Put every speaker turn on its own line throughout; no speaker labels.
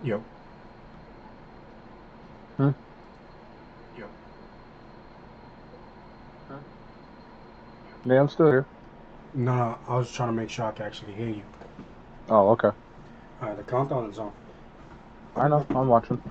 Yep.
Hmm?
Yep.
Yeah, I'm still here.
No, no, I was trying to make sure I could actually hear you.
Oh, okay.
The countdown is on.
I know. I'm watching.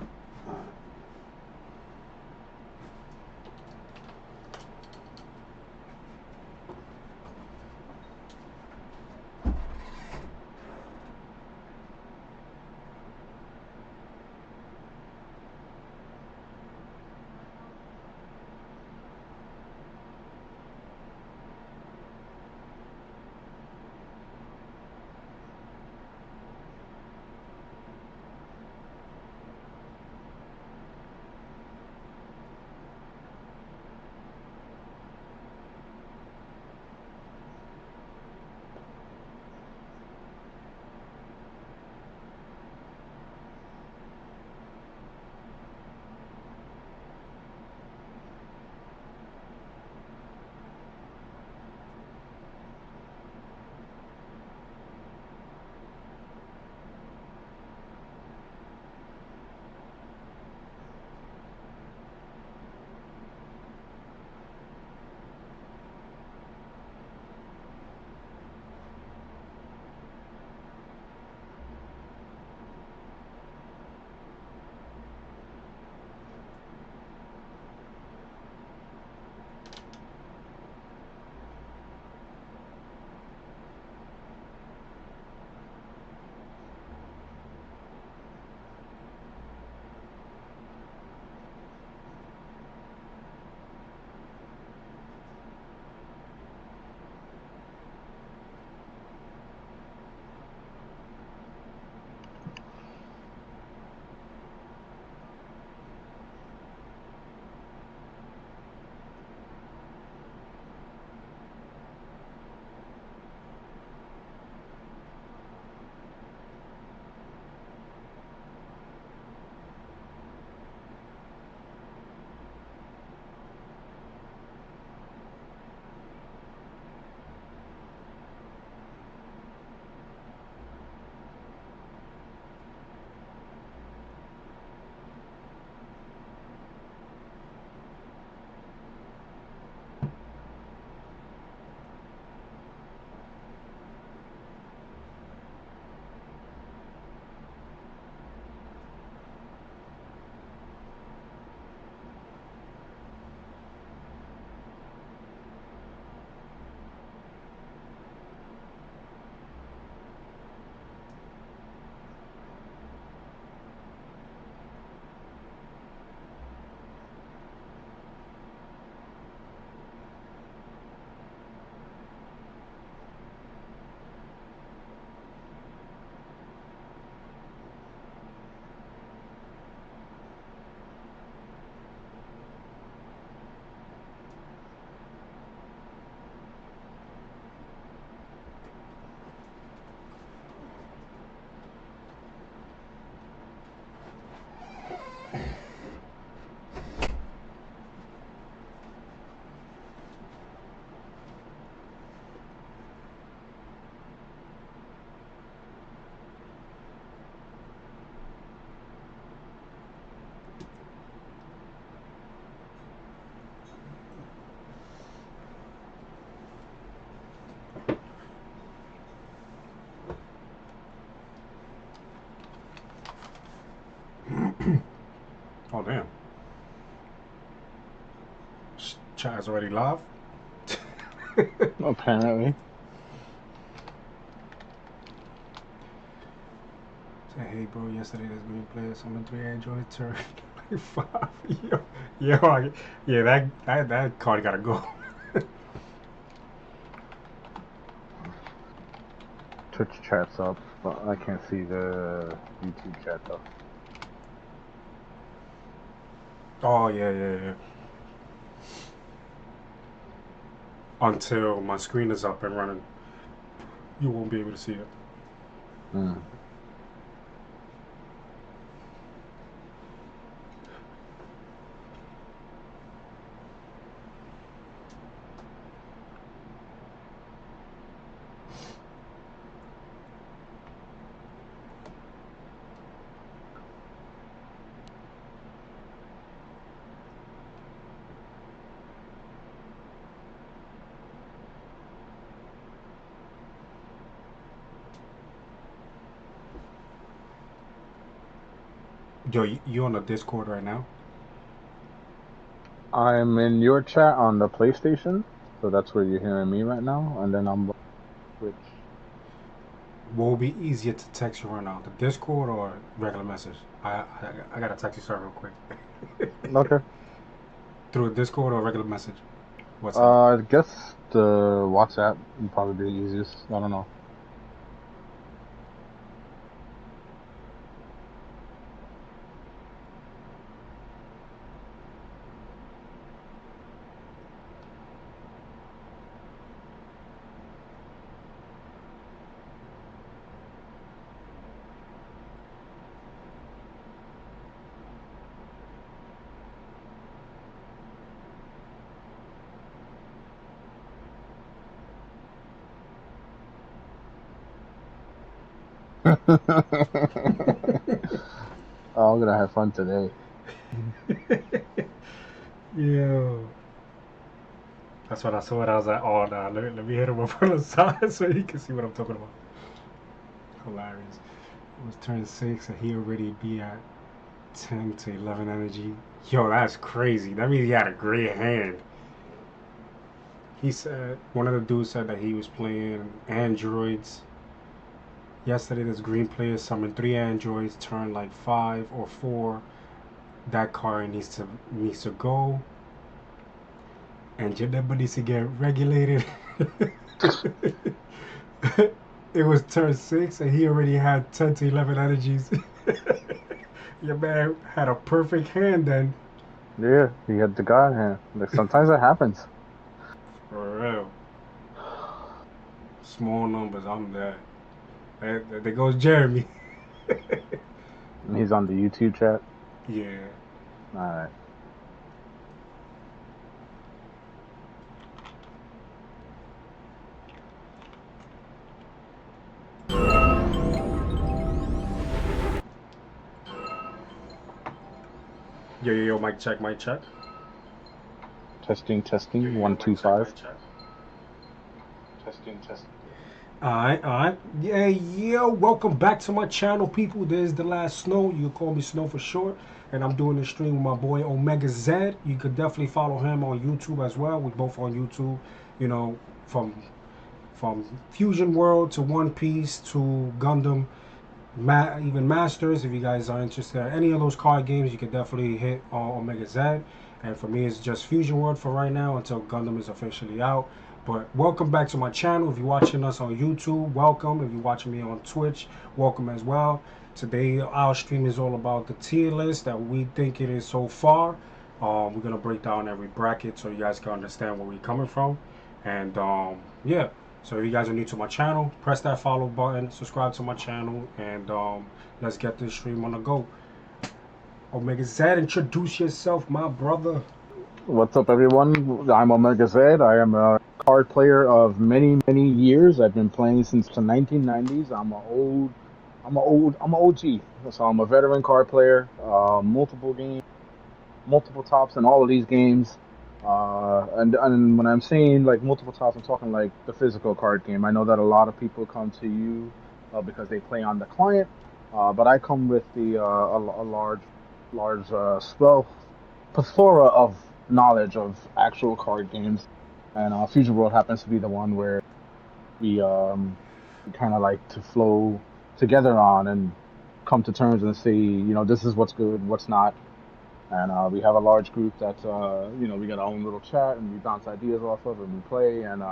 Oh, damn. Chat is already live.
Apparently.
Say, hey, bro, yesterday there's green players. I'm in 3. I enjoyed turn. Like 5. Yeah, that card gotta go.
Twitch chat's up, but I can't see the YouTube chat though.
Oh, yeah. Until my screen is up and running, you won't be able to see it.
Hmm.
Yo, you on the Discord right now?
I'm in your chat on the PlayStation, so that's where you're hearing me right now, and then I'm Twitch.
What will be easier to text you right now, the Discord or regular message? I gotta text you something real quick.
Okay.
Through a Discord or regular message? What's up?
I guess the WhatsApp would probably be the easiest. I don't know. Oh, I'm gonna have fun today.
Yeah. That's what I saw. I was like, oh, nah, let me hit him up on the side so he can see what I'm talking about. Hilarious. It was turn 6 and he already be at 10 to 11 energy. Yo, that's crazy. That means he had a great hand. He said, one of the dudes said that he was playing androids. Yesterday, this green player summoned 3 androids, turned like 5 or 4. That card needs to go. And your number needs to get regulated. It was turn 6 and he already had 10 to 11 energies. Your man had a perfect hand then.
Yeah, he had the god hand. Like, sometimes that happens.
For real. Small numbers, I'm there. There goes Jeremy.
He's on the YouTube chat.
Yeah.
All right.
Yo, mic check, mic check.
Testing,
Yo,
testing.
yo,
One,
mic
two,
check,
five.
mic check. Testing, testing. Alright, alright. Yeah, yo, welcome back to my channel, people. This is the last Snow. You can call me Snow for short. And I'm doing this stream with my boy Omega Z. You could definitely follow him on YouTube as well. We both on YouTube, you know, from Fusion World to One Piece to Gundam, even Masters. If you guys are interested in any of those card games, you can definitely hit Omega Z. And for me, it's just Fusion World for right now until Gundam is officially out. But welcome back to my channel. If you're watching us on YouTube, welcome. If you're watching me on Twitch, welcome as well. Today, our stream is all about the tier list that we think it is so far. We're going to break down every bracket so you guys can understand where we're coming from. And yeah, so if you guys are new to my channel, press that follow button, subscribe to my channel, and let's get this stream on the go. Omega Z, introduce yourself, my brother.
What's up, everyone? I'm Omega Z. I am a card player of many, many years. I've been playing since the 1990s. I'm an OG. So I'm a veteran card player. Multiple games, multiple tops in all of these games. And when I'm saying like multiple tops, I'm talking like the physical card game. I know that a lot of people come to you because they play on the client, but I come with a large plethora of knowledge of actual card games, and Fusion World happens to be the one where we kind of like to flow together on and come to terms and see, this is what's good, what's not, and we have a large group that we got our own little chat and we bounce ideas off of and we play, and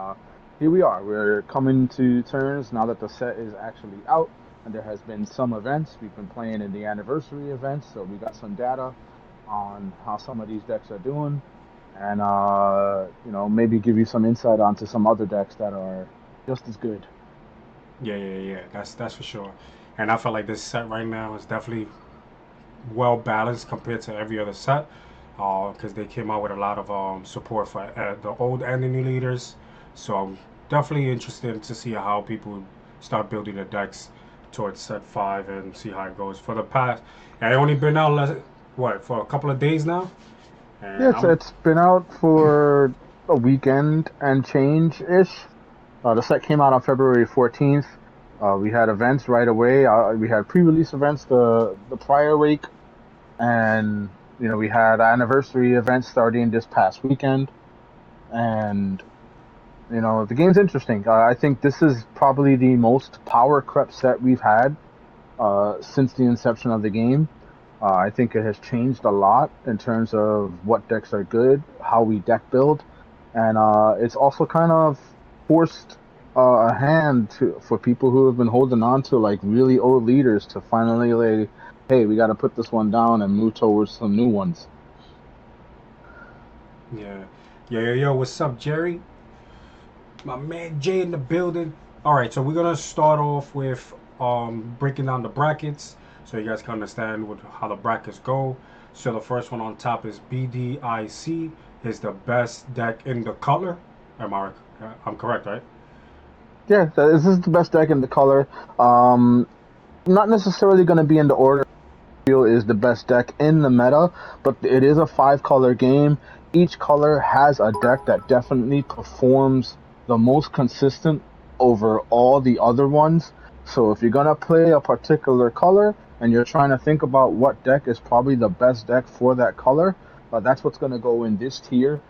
here we are. We're coming to terms now that the set is actually out. And there has been some events. We've been playing in the anniversary events, so we got some data on how some of these decks are doing, and maybe give you some insight onto some other decks that are just as good.
Yeah. That's for sure. And I feel like this set right now is definitely well balanced compared to every other set, because they came out with a lot of support for the old and the new leaders. So I'm definitely interested to see how people start building their decks towards set 5 and see how it goes. For the past, I only been out for a couple of days now,
Yeah,
and
it's been out for a weekend and change ish. The set came out on February 14th. We had events right away. We had pre-release events the prior week. and we had anniversary events starting this past weekend, and the game's interesting. I think this is probably the most power crept set we've had since the inception of the game. I think it has changed a lot in terms of what decks are good, how we deck build, and it's also kind of forced a hand for people who have been holding on to like really old leaders to finally like, hey, we got to put this one down and move towards some new ones.
Yeah. Yo, what's up, Jerry? My man Jay in the building. All right, so we're gonna start off with breaking down the brackets, so you guys can understand how the brackets go. So the first one on top is BDIC, is the best deck in the color. I'm correct, right?
Yeah, this is the best deck in the color. Um, Not necessarily going to be in the order I feel is the best deck in the meta, but it is a five-color game. Each color has a deck that definitely performs the most consistent over all the other ones. So if you're gonna play a particular color and you're trying to think about what deck is probably the best deck for that color, that's what's gonna go in this tier.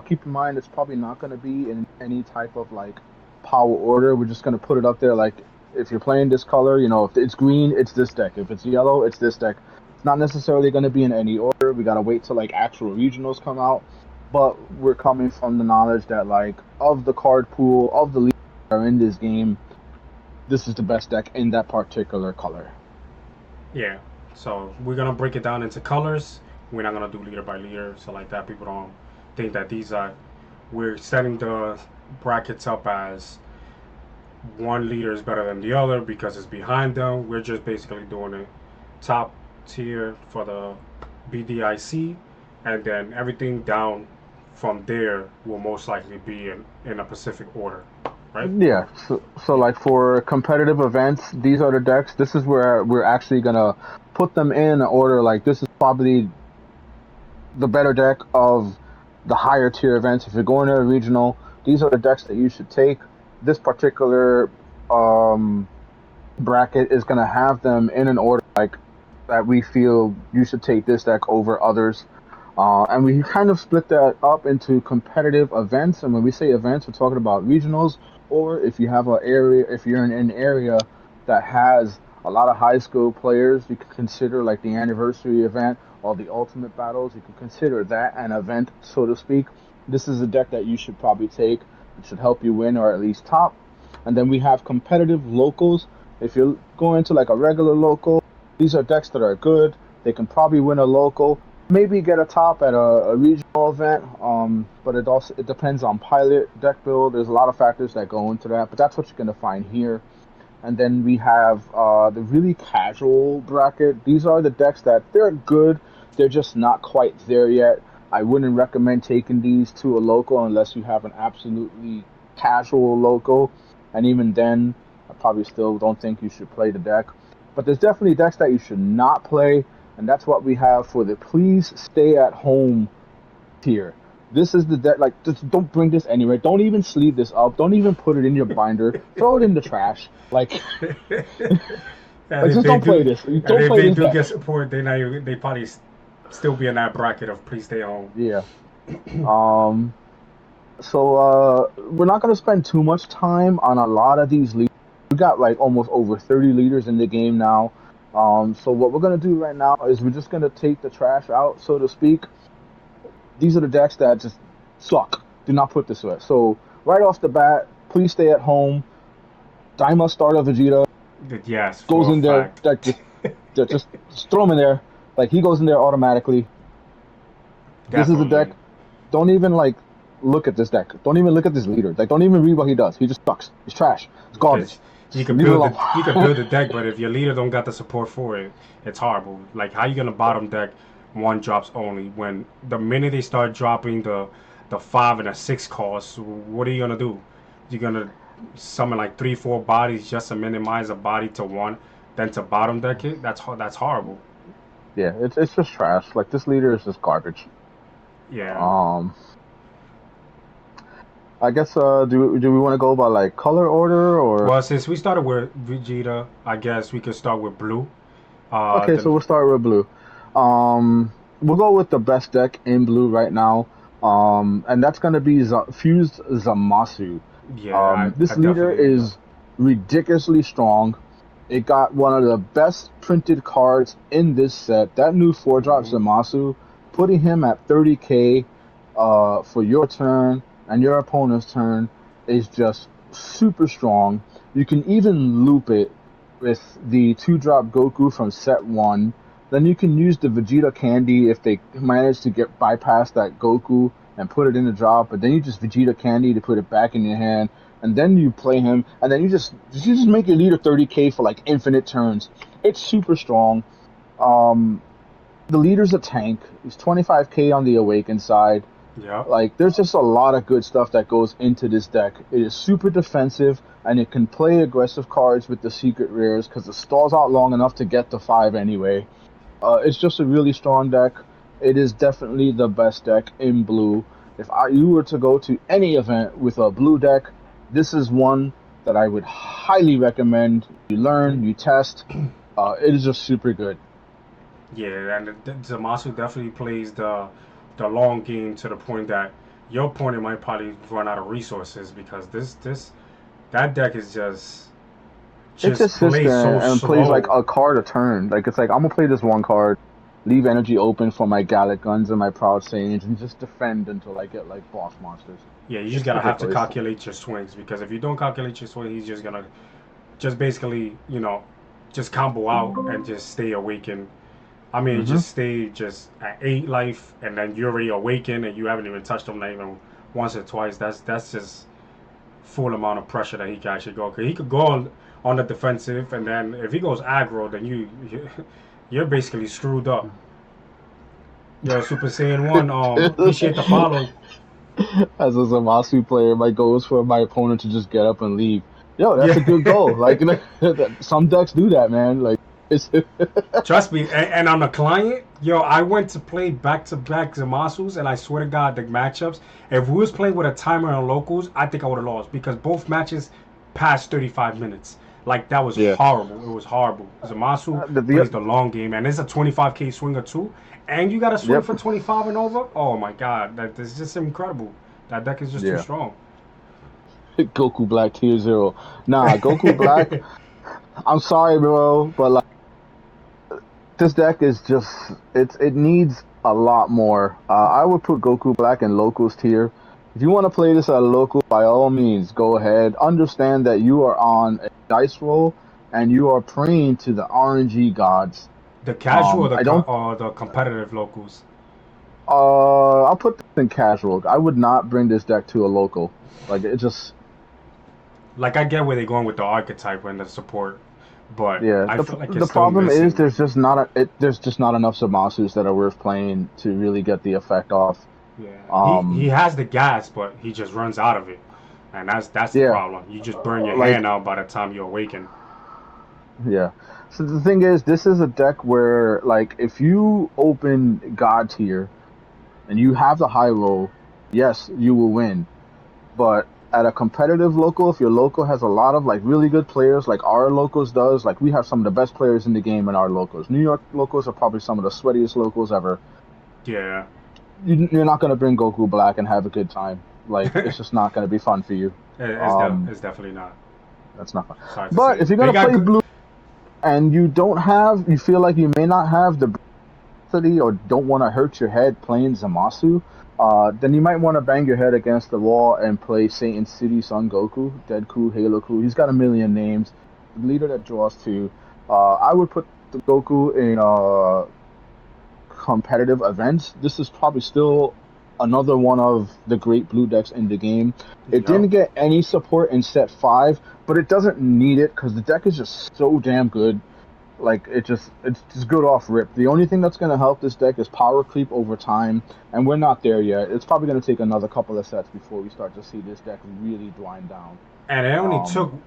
Keep in mind it's probably not gonna be in any type of like power order. We're just gonna put it up there like if you're playing this color, if it's green, it's this deck. If it's yellow, it's this deck. It's not necessarily going to be in any order. We got to wait till like actual regionals come out. But we're coming from the knowledge that like of the card pool of the leaders that are in this game, this is the best deck in that particular color.
Yeah. So we're gonna break it down into colors. We're not gonna do leader by leader, so like that people don't think that these are. We're setting the brackets up as one leader is better than the other because it's behind them. We're just basically doing a top tier for the BDIC, and then everything down from there will most likely be in a specific order, right?
Yeah, so like for competitive events, these are the decks. This is where we're actually gonna put them in order. Like this is probably the better deck of the higher tier events. If you're going to a regional, these are the decks that you should take. This particular um, bracket is going to have them in an order like that we feel you should take this deck over others. And we kind of split that up into competitive events. And when we say events, we're talking about regionals, or if you have an area, if you're in an area that has a lot of high school players, you could consider like the anniversary event or the ultimate battles. You could consider that an event, so to speak. This is a deck that you should probably take. It should help you win or at least top. And then we have competitive locals. If you're going to like a regular local, these are decks that are good. They can probably win a local, maybe get a top at a regional event. But it depends on pilot deck build. There's a lot of factors that go into that, but that's what you're gonna find here. And then we have the really casual bracket. These are the decks that they're good. They're just not quite there yet. I wouldn't recommend taking these to a local unless you have an absolutely casual local. And even then, I probably still don't think you should play the deck. But there's definitely decks that you should not play. And that's what we have for the please stay at home tier. This is the deck. Like, just don't bring this anywhere. Don't even sleeve this up. Don't even put it in your binder. Throw it in the trash. Like,
And
like
if
just
they
don't play
do,
this.
and
Don't
if
play
they
this
do
deck.
get support, they probably still be in that bracket of please stay home.
Yeah. Um. So we're not gonna spend too much time on a lot of these leaders. We got like almost over 30 leaders in the game now. So what we're gonna do right now is we're just gonna take the trash out, so to speak. These are the decks that just suck. Do not put this way. So right off the bat, please stay at home. Daima starter Vegeta
Yes,
goes
for a
in there.
fact.
That just throw him in there. Like he goes in there automatically. This is a
Definitely.
deck. Don't even like look at this deck. Don't even look at this leader. Like don't even read what he does. He just sucks. He's trash. It's
Because
garbage. Just leave it alone.
you could build the deck, but if your leader don't got the support for it, it's horrible. Like how you gonna bottom deck one drops only when the minute they start dropping the 5 and a 6 costs, what are you gonna do? You're gonna summon like 3 4 bodies just to minimize a body to one, then to bottom deck it. That's horrible.
Yeah, it's just trash. Like this leader is just garbage.
Yeah.
Um, I guess do we want to go by like color order or
Well, since we started with Vegeta, I guess we could start with blue.
okay?
The
So we'll start with blue. We'll go with the best deck in blue right now. And that's gonna be Fused Zamasu.
Yeah, I
This leader
definitely
is ridiculously strong. It got one of the best printed cards in this set. That new 4-drop
mhm.
Zamasu, putting him at 30k for your turn and your opponent's turn is just super strong. You can even loop it with the 2-drop Goku from set 1. Then you can use the Vegeta candy if they manage to get bypass that Goku and put it in the drop, but then you just Vegeta candy to put it back in your hand, and then you play him, and then you just make your leader 30k for like infinite turns. It's super strong. Um, the leader's a tank. He's 25k on the Awaken side.
Yeah.
Like, there's just a lot of good stuff that goes into this deck. It is super defensive, and it can play aggressive cards with the secret rares because it stalls out long enough to get to 5 anyway. It's just a really strong deck. It is definitely the best deck in blue. If you were to go to any event with a blue deck, this is one that I would highly recommend. You learn, you test. It is just super good.
Yeah, and Zamasu definitely plays the long game to the point that your opponent might probably run out of resources because this that deck is
It
just
just sits
plays
there
so
and plays like
slow.
a card a turn. Like, it's like I'm gonna play this one card, leave energy open for my Gallic Guns and my Proud Sage, and just defend until I get like boss monsters.
Yeah, you just
It's
gotta have to
ridiculous.
calculate your swings because if you don't calculate your swing, he's just gonna just basically just combo out and just stay awakened. I mean,
Hmm.
just stay just at 8 life, and then you already awakened, and you haven't even touched him not even once or twice. That's just full amount of pressure that he can actually go. Cause he could go on the defensive, and then if he goes aggro, then you're basically screwed up. Yo, Super Saiyan One. Appreciate the follow.
As a Zamasu player, my goal is for my opponent to just get up and leave. Yo, that's
Yeah.
a good goal. Like, some decks do that, man. Like, it's
Trust me, and on the client, yo, I went to play back to back Zamasus, and I swear to God, the matchups. If we was playing with a timer on locals, I think I would have lost because both matches passed 35 minutes. Like that was
yeah.
horrible. It was horrible. Zamasu plays the long game, and it's a 25k swinger too, and you got to swing
Yep.
for 25 and over. Oh my God, that is just incredible. That deck is just too
Yeah.
strong.
Goku Black Tier Zero. Nah, Goku Black. I'm sorry, bro, but like, this deck is just it needs a lot more. I would put Goku Black in locals tier. If you want to play this at a local, by all means, go ahead. Understand that you are on a dice roll and you are praying to the RNG gods.
The casual or
I don't.
the competitive locals.
I'll put this in casual. I would not bring this deck to a local. Like, it just.
Like I get where they're going with the archetype and the support, but
Yeah.
I
The
feel like
the
it's still
problem is
missing.
there's just not enough Zamasus that are worth playing to really get the effect off.
Yeah, he
Um.
has the gas, but he just runs out of it, and that's the
Yeah.
problem. You just burn your
Like,
hand out by the time you awaken.
yeah. So the thing is, this is a deck where, like, if you open God tier and you have the high roll, yes, you will win. But at a competitive local, if your local has a lot of like really good players, like our locals does, like we have some of the best players in the game in our locals. New York locals are probably some of the sweatiest locals ever.
Yeah,
You're not gonna bring Goku Black and have a good time. Like, it's just not gonna be fun for you. Um,
it's definitely not.
that's not fun.
Sorry to
But
say,
if you're
they
gonna
got
play
good.
blue and you feel like you may not have the or don't want to hurt your head playing Zamasu, then you might want to bang your head against the wall and play Satan City Son Goku, Deadku, Haloku. He's got a million names. The leader that draws two. I would put the Goku in competitive events. This is probably still another one of the great blue decks in the game. It
Yup.
didn't get any support in set 5, but it doesn't need it because the deck is just so damn good. Like, it's just good off rip. The only thing that's gonna help this deck is power creep over time, and we're not there yet. It's probably gonna take another couple of sets before we start to see this deck really dwind down.
And
Um,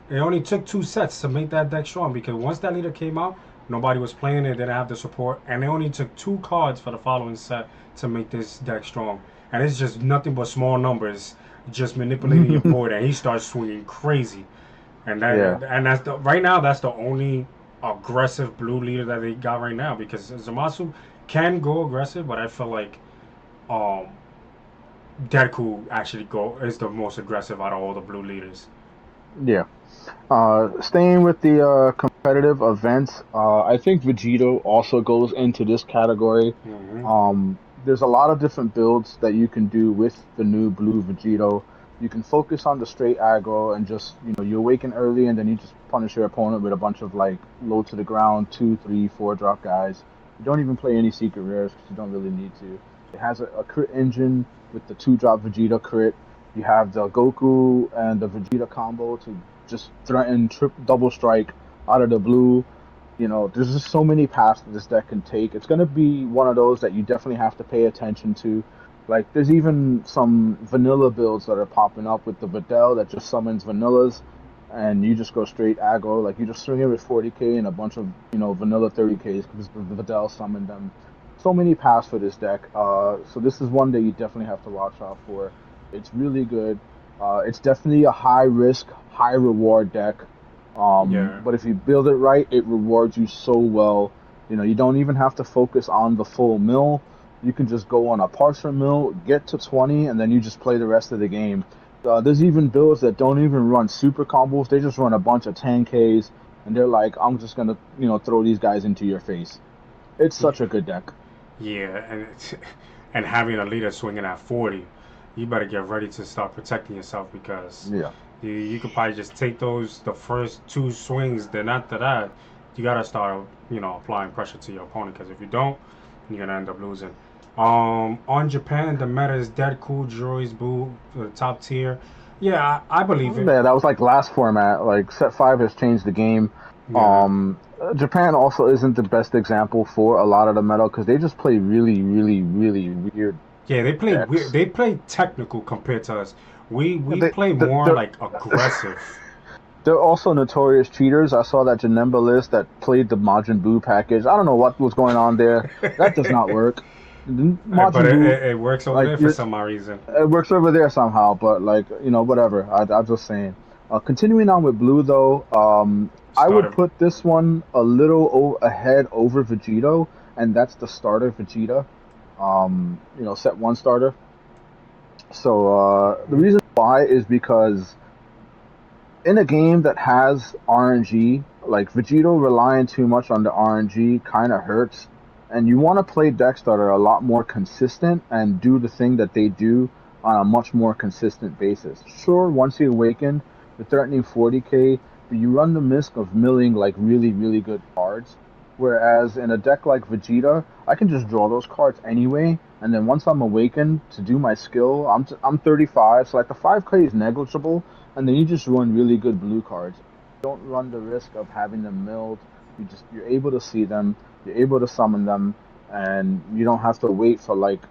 it only took 2 sets to make that deck strong because once that leader came out, nobody was playing it, didn't have the support, and it only took 2 cards for the following set to make this deck strong. And it's just nothing but small numbers, just manipulating your board, and he starts swinging crazy.
yeah,
And that's the right now that's the only aggressive blue leader that they got right now because Zamasu can go aggressive, but I feel like um Deku actually go is the most aggressive out of all the blue leaders.
Yeah. Staying with the competitive events, I think Vegito also goes into this category.
Hmm.
There's a lot of different builds that you can do with the new blue Vegito. You can focus on the straight aggro and just, you awaken early and then you just punish your opponent with a bunch of like low to the ground, two, three, four drop guys. You don't even play any secret rares because you don't really need to. It has a crit engine with the two drop Vegeta crit. You have the Goku and the Vegeta combo to just threaten double strike out of the blue. There's just so many paths that this deck can take. It's gonna be one of those that you definitely have to pay attention to. Like there's even some vanilla builds that are popping up with the Videl that just summons vanillas and you just go straight aggro. Like you just swing it with 40k and a bunch of, vanilla 30ks because the Videl summoned them. So many paths for this deck. So this is one that you definitely have to watch out for. It's really good. It's definitely a high risk, high reward deck.
Yeah.
But if you build it right, it rewards you so well. You don't even have to focus on the full mill. You can just go on a partial mill, get to 20, and then you just play the rest of the game. There's even builds that don't even run super combos. They just run a bunch of 10Ks, and they're like, I'm just going to, throw these guys into your face. It's such a good deck.
Yeah, and and having a leader swinging at 40, you better get ready to start protecting yourself because
Yeah.
you could probably just take those the first two swings. Then after that, you gotta start applying pressure to your opponent because if you don't, you're gonna end up losing. On Japan, the meta is dead cool. Joy's Boo, the top tier. Yeah, I believe it.
Yeah, that was like last format. Like set five has changed the game.
Yeah,
Japan also isn't the best example for a lot of the metal because they just play really, really, really weird
yeah, they play weird.
decks.
They play technical compared to us. We
They,
play
they
more
they're
like aggressive.
they're also notorious cheaters. I saw that Janemba list that played the Majin Buu package. I don't know what was going on there. That does not work.
But
Majin Buu,
it works over
like
there for some odd reason.
it works over there somehow, but like whatever. I'm just saying. Continuing on with Blue though, I would
Started.
put this one a little ahead over Vegito, and that's the starter Vegeta. Set one starter. So the
Mhm.
reason why is because in a game that has RNG, like Vegito relying too much on the RNG kind of hurts. And you want to play decks that are a lot more consistent and do the thing that they do on a much more consistent basis. Sure, once you awaken, you're threatening 40k, but you run the risk of milling like really, really good cards. Whereas in a deck like Vegeta, I can just draw those cards anyway, and then once I'm awakened to do my skill, I'm 35, so like the 5k is negligible, and then you just run really good blue cards. You don't run the risk of having them milled. You're able to see them, you're able to summon them, and you don't have to wait for like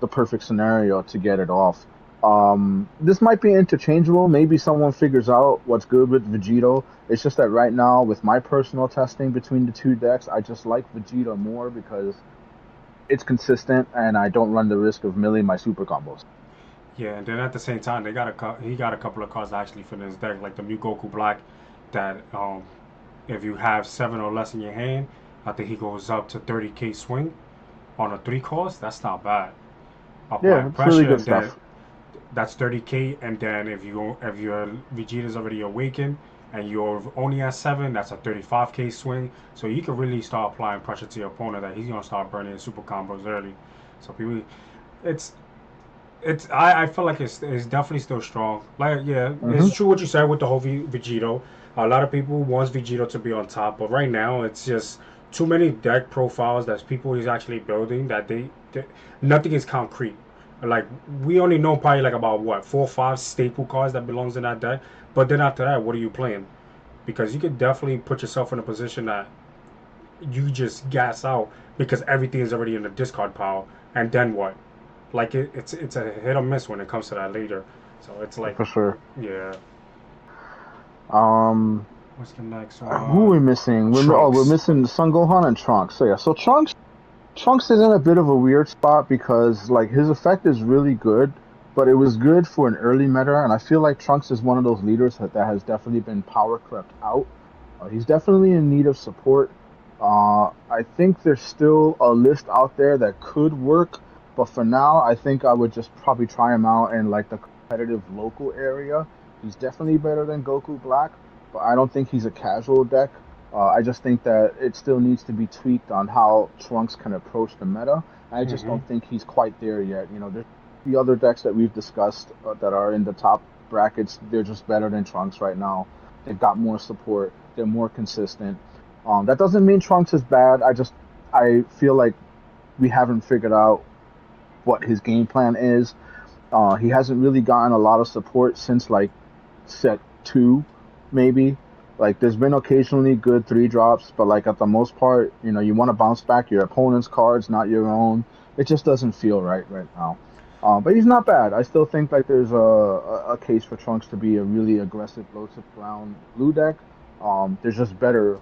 the perfect scenario to get it off. This might be interchangeable. Maybe someone figures out what's good with Vegito. It's just that right now, with my personal testing between the two decks, I just like Vegito more because it's consistent and I don't run the risk of milling my super combos.
Yeah, and then at the same time, he got a couple of cards that actually fit in his deck, like the Mugoku Black. That if you have seven or less in your hand, I think he goes up to 30k swing on a three cost. That's not bad.
Yeah,
Applying
it's really
pressure,
good
and then
stuff.
that's 30k. And then if your Vegeta's already awakened and you're only at seven, that's a 35k swing. So you can really start applying pressure to your opponent that he's gonna start burning super combos early. So people, it's I feel like it's definitely still strong. Like yeah,
Hmm.
it's true what you said with the whole Vegito. A lot of people wants Vegito to be on top, but right now it's just too many deck profiles that people is actually building that they nothing is concrete. Like we only know probably like about what 4 or 5 staple cards that belongs in that deck. But then after that, what are you playing? Because you could definitely put yourself in a position that you just gas out because everything is already in the discard pile, and then what? Like it's a hit or miss when it comes to that later. So it's like,
For sure.
yeah.
Um,
What's the next
who are we
one?
missing? We're
Trunks.
missing Son Gohan and Trunks. So yeah, so Trunks is in a bit of a weird spot because like his effect is really good, but it was good for an early meta, and I feel like Trunks is one of those leaders that has definitely been power crept out. He's definitely in need of support. I think there's still a list out there that could work, but for now, I think I would just probably try him out in like the competitive local area. He's definitely better than Goku Black, but I don't think he's a casual deck. I just think that it still needs to be tweaked on how Trunks can approach the meta. I just
Mm-hmm.
don't think he's quite there yet. There's the other decks that we've discussed that are in the top brackets. They're just better than Trunks right now. They've got more support. They're more consistent. That doesn't mean Trunks is bad. I feel like we haven't figured out what his game plan is. He hasn't really gotten a lot of support since like set two, maybe. Like there's been occasionally good three drops, but like at the most part, you want to bounce back your opponent's cards, not your own. It just doesn't feel right now. But he's not bad. I still think like there's a case for Trunks to be a really aggressive low to the ground blue deck. There's just better,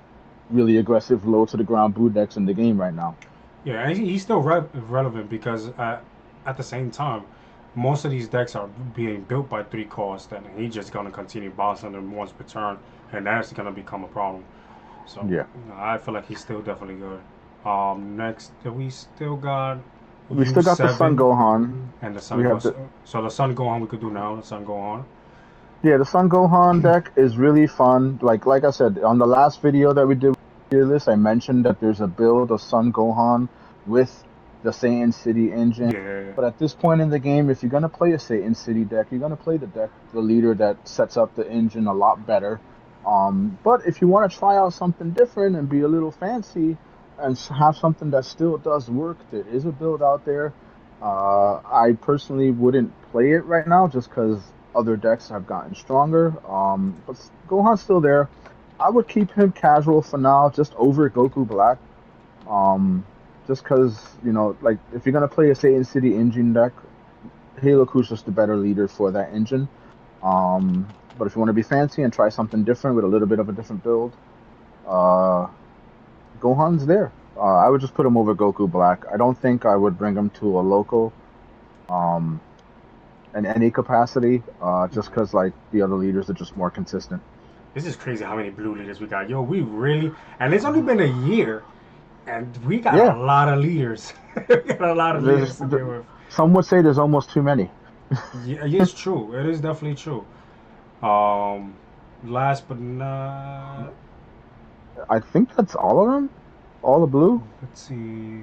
really aggressive low to the ground blue decks in the game right now.
Yeah, and he's still relevant because at the same time, most of these decks are being built by three cost, and he's just gonna continue bouncing them once per turn, and that's gonna become a problem. So
Yeah.
I feel like he's still definitely good. Next we still got
We still got the Sun
U7
Gohan.
and the
We
Sun
have
Gohan.
the
So the Sun Gohan we could do now. The Sun Gohan.
Yeah, the Sun Gohan deck is really fun. Like I said on the last video that we did with tier list, I mentioned that there's a build of Sun Gohan with the Saiyan City engine.
Yeah,
But at this point in the game, if you're gonna play a Satan City deck, you're gonna play the leader that sets up the engine a lot better. But if you want to try out something different and be a little fancy and have something that still does work, there is a build out there. I personally wouldn't play it right now just because other decks have gotten stronger. But Gohan's still there. I would keep him casual for now, just over Goku Black. Um, just because like if you're gonna play a Satan City engine deck, Halo Crew's just the better leader for that engine. But if you want to be fancy and try something different with a little bit of a different build, uh, Gohan's there. I would just put him over Goku Black. I don't think I would bring him to a local um, in any capacity, just because like the other leaders are just more consistent.
this is crazy how many blue leaders we got. Yo, we really, and it's only been a year, and we got a
Yeah,
lot of leaders. We got a lot of
there's,
leaders to deal with.
some would say there's almost too many.
Yeah, it's true. It is definitely true. Um, last but not,
I think that's all of them. All the blue.
let's see.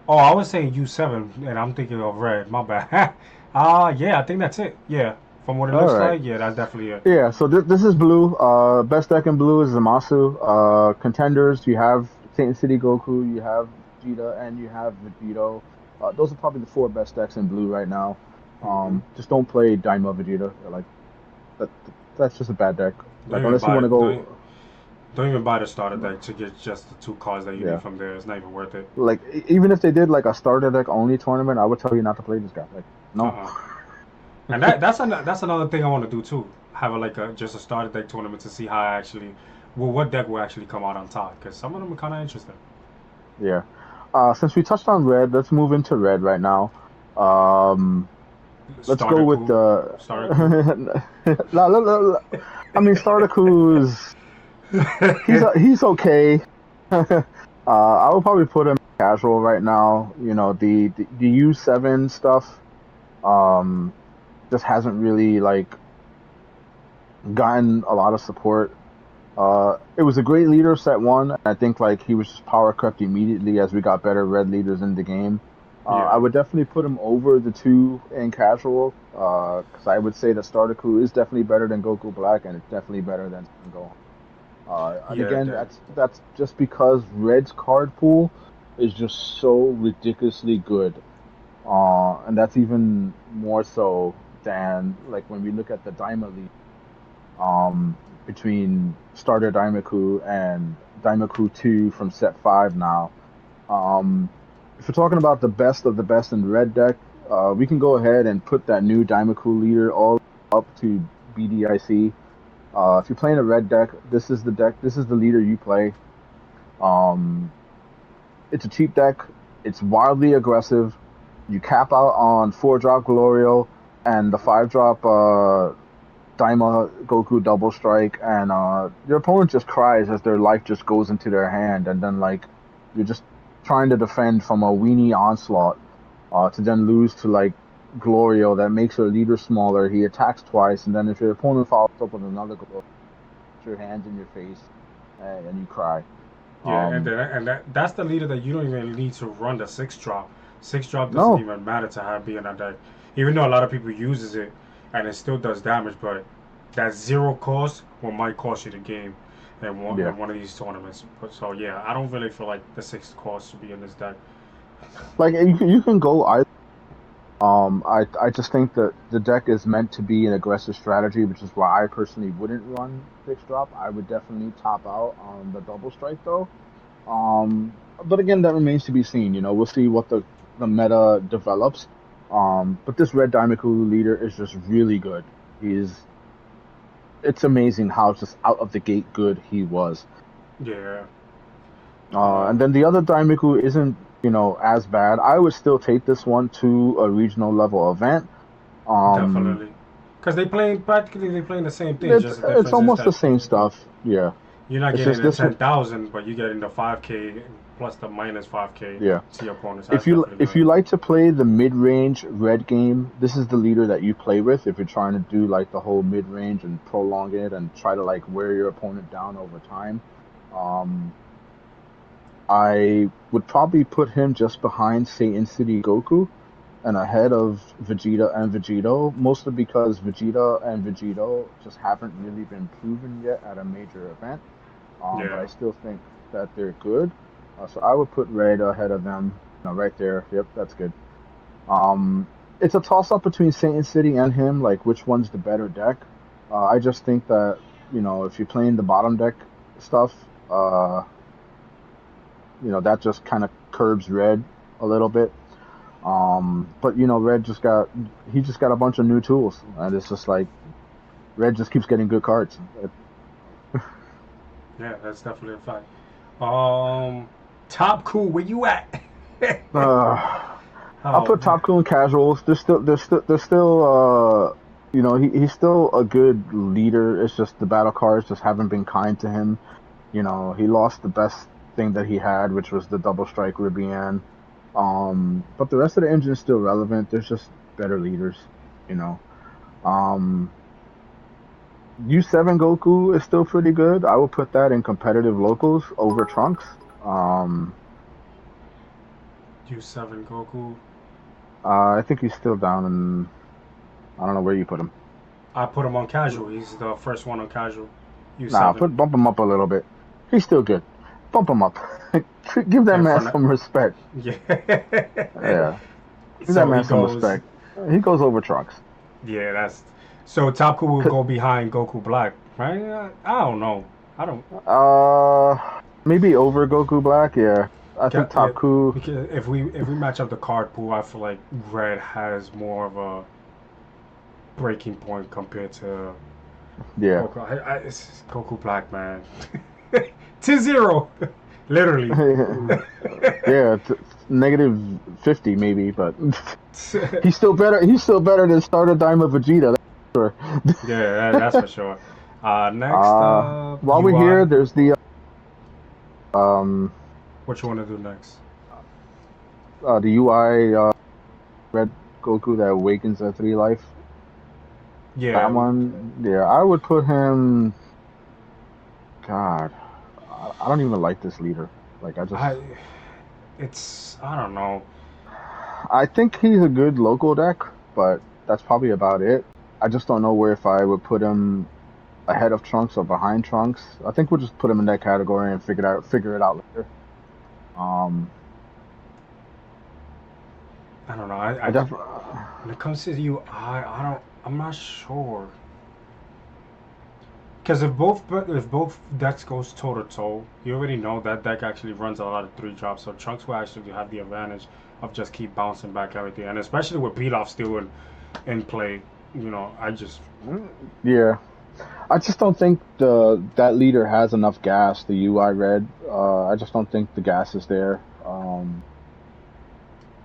Oh, I was saying U7, and I'm thinking of red. My bad. Yeah, I think that's it. Yeah, from what it
All
looks
right.
like, yeah, that's definitely it.
Yeah, so this is blue. Best deck in blue is Zamasu. Contenders, you have Satan City Goku, you have Vegeta, and you have Vegito. Those are probably the four best decks in blue right now.
Hmm.
Just don't play Daima Vegeta. Like that, that's just a bad deck.
Don't
Like
even
unless you
buy
want to
it.
go,
Don't even buy the starter deck to get just the two cards that you need
yeah.
from there. It's not even worth it.
Like even if they did like a starter deck only tournament, I would tell you not to play this guy. Like no.
Uh-uh. And that's another thing I want to do too. Have a just a starter deck tournament to see how I actually, well, what deck will actually come out on top. Because some of them are kind of interesting.
Yeah. Since we touched on red, let's move into red right now. Um, let's go
Starter
with
coup,
the.
starter coup.
I mean, Startaku is he's okay. I would probably put him casual right now. The U7 stuff um just hasn't really like gotten a lot of support. It was a great leader set one. I think like he was just power crept immediately as we got better red leaders in the game. I
Yeah,
would definitely put him over the two in casual, because I would say that Startaku is definitely better than Goku Black, and it's definitely better than Sun Gohan. And
yeah,
again,
that,
that's just because Red's card pool is just so ridiculously good. And that's even more so than like when we look at the Daima League, between starter Daimaku and Daimaku 2 from set 5 now. Um, if we're talking about the best of the best in the red deck, we can go ahead and put that new Daimaku leader all up to BDIC. If you're playing a red deck, this is the deck. This is the leader you play. Um, it's a cheap deck. It's wildly aggressive. You cap out on 4-drop Glorio and the 5-drop Daima Goku double strike, and your opponent just cries as their life just goes into their hand, and then like you're just trying to defend from a weenie onslaught, to then lose to like Glorio that makes your leader smaller. He attacks twice, and then if your opponent follows up with another Glorio, put your hands in your face, and you cry.
Yeah,
Um,
that's the leader that you don't even need to run the six drop. Six drop doesn't
no,
even matter to have being on deck, even though a lot of people uses it and it still does damage. But that zero cost will might cost you the game
yeah.
in one of these tournaments. So yeah, I don't really feel like the six cost should be in this deck.
Like you can go either. I just think that the deck is meant to be an aggressive strategy, which is why I personally wouldn't run six drop. I would definitely top out on the double strike though. But again, that remains to be seen. You know, we'll see what the meta develops. But this red Daimoku leader is just really good. It's amazing how just out of the gate good he was.
Yeah,
And
um,
then the other Daimoku isn't, as bad. I would still take this one to a regional level event. Um,
definitely, because they playing the same thing.
it's
Just the
it's
difference is
almost the
that
same stuff. Yeah,
you're not
it's
getting
just
the
this.
10,000, but you're getting the 5K plus the minus 5K
Yeah.
to your opponents.
If
That's
you
definitely
if
good.
you like to play the mid-range red game, this is the leader that you play with. If you're trying to do like the whole mid-range and prolong it and try to like wear your opponent down over time, um, I would probably put him just behind Satan City Goku and ahead of Vegeta and Vegito, mostly because Vegeta and Vegito just haven't really been proven yet at a major event. But
Yeah.
I still think that they're good. So I would put Red ahead of them, right there. Yep, that's good. Um, it's a toss up between Satan City and him, like which one's the better deck. I just think that if you're playing the bottom deck stuff, that just kind of curbs Red a little bit. But Red just got a bunch of new tools, and it's just like Red just keeps getting good cards.
Yeah, that's definitely a fact. Top cool, where you at?
Uh, I'll
Oh,
put Top Cool in casuals. There's still he's still a good leader. It's just the battle cards just haven't been kind to him. He lost the best thing that he had, which was the double strike Ribian. But the rest of the engine is still relevant. There's just better leaders, you know. Um, U7 Goku is still pretty good. I would put that in competitive locals over Trunks. Um,
U7 Goku.
I think he's still down in. I don't know where you put him.
I put him on casual. He's the first one on casual.
Nah,
U7.
bump him up a little bit. He's still good. Bump him up. Give that
In
man
front of.
some respect.
Yeah.
Yeah, give that
So he
man some
goes.
respect. He goes over Trunks.
Yeah, that's. So Top Cool will go behind Goku Black, right? I don't know. I don't.
Maybe over Goku Black. Yeah, I think
Yeah,
Top Coup.
because if we match up the card pool, I feel like Red has more of a breaking point compared to
Yeah,
Goku. It's Goku Black, man. To zero, literally.
yeah, -50 maybe, but he's still better. He's still better than Starter Dime of Vegeta. That's for
Yeah, that's for sure. Next up,
While we're
UI.
here, there's the um
What you want to do next?
the UI Red Goku that awakens at 3 life. That
Yeah,
one, yeah, I would put him. God, I don't even like this leader. Like,
I. I don't know.
I think he's a good local deck, but that's probably about it. I just don't know where if I would put him ahead of Trunks or behind Trunks. I think we'll just put him in that category and figure it out later. Um,
I don't know.
I definitely,
When it comes to you, I don't. I'm not sure. Because if both decks goes toe to toe, you already know that deck actually runs a lot of three drops. So Trunks will actually have the advantage of just keep bouncing back everything, and especially with Pilaf still in play. I just
yeah. I just don't think the that leader has enough gas. The UI Red, I just don't think the gas is there.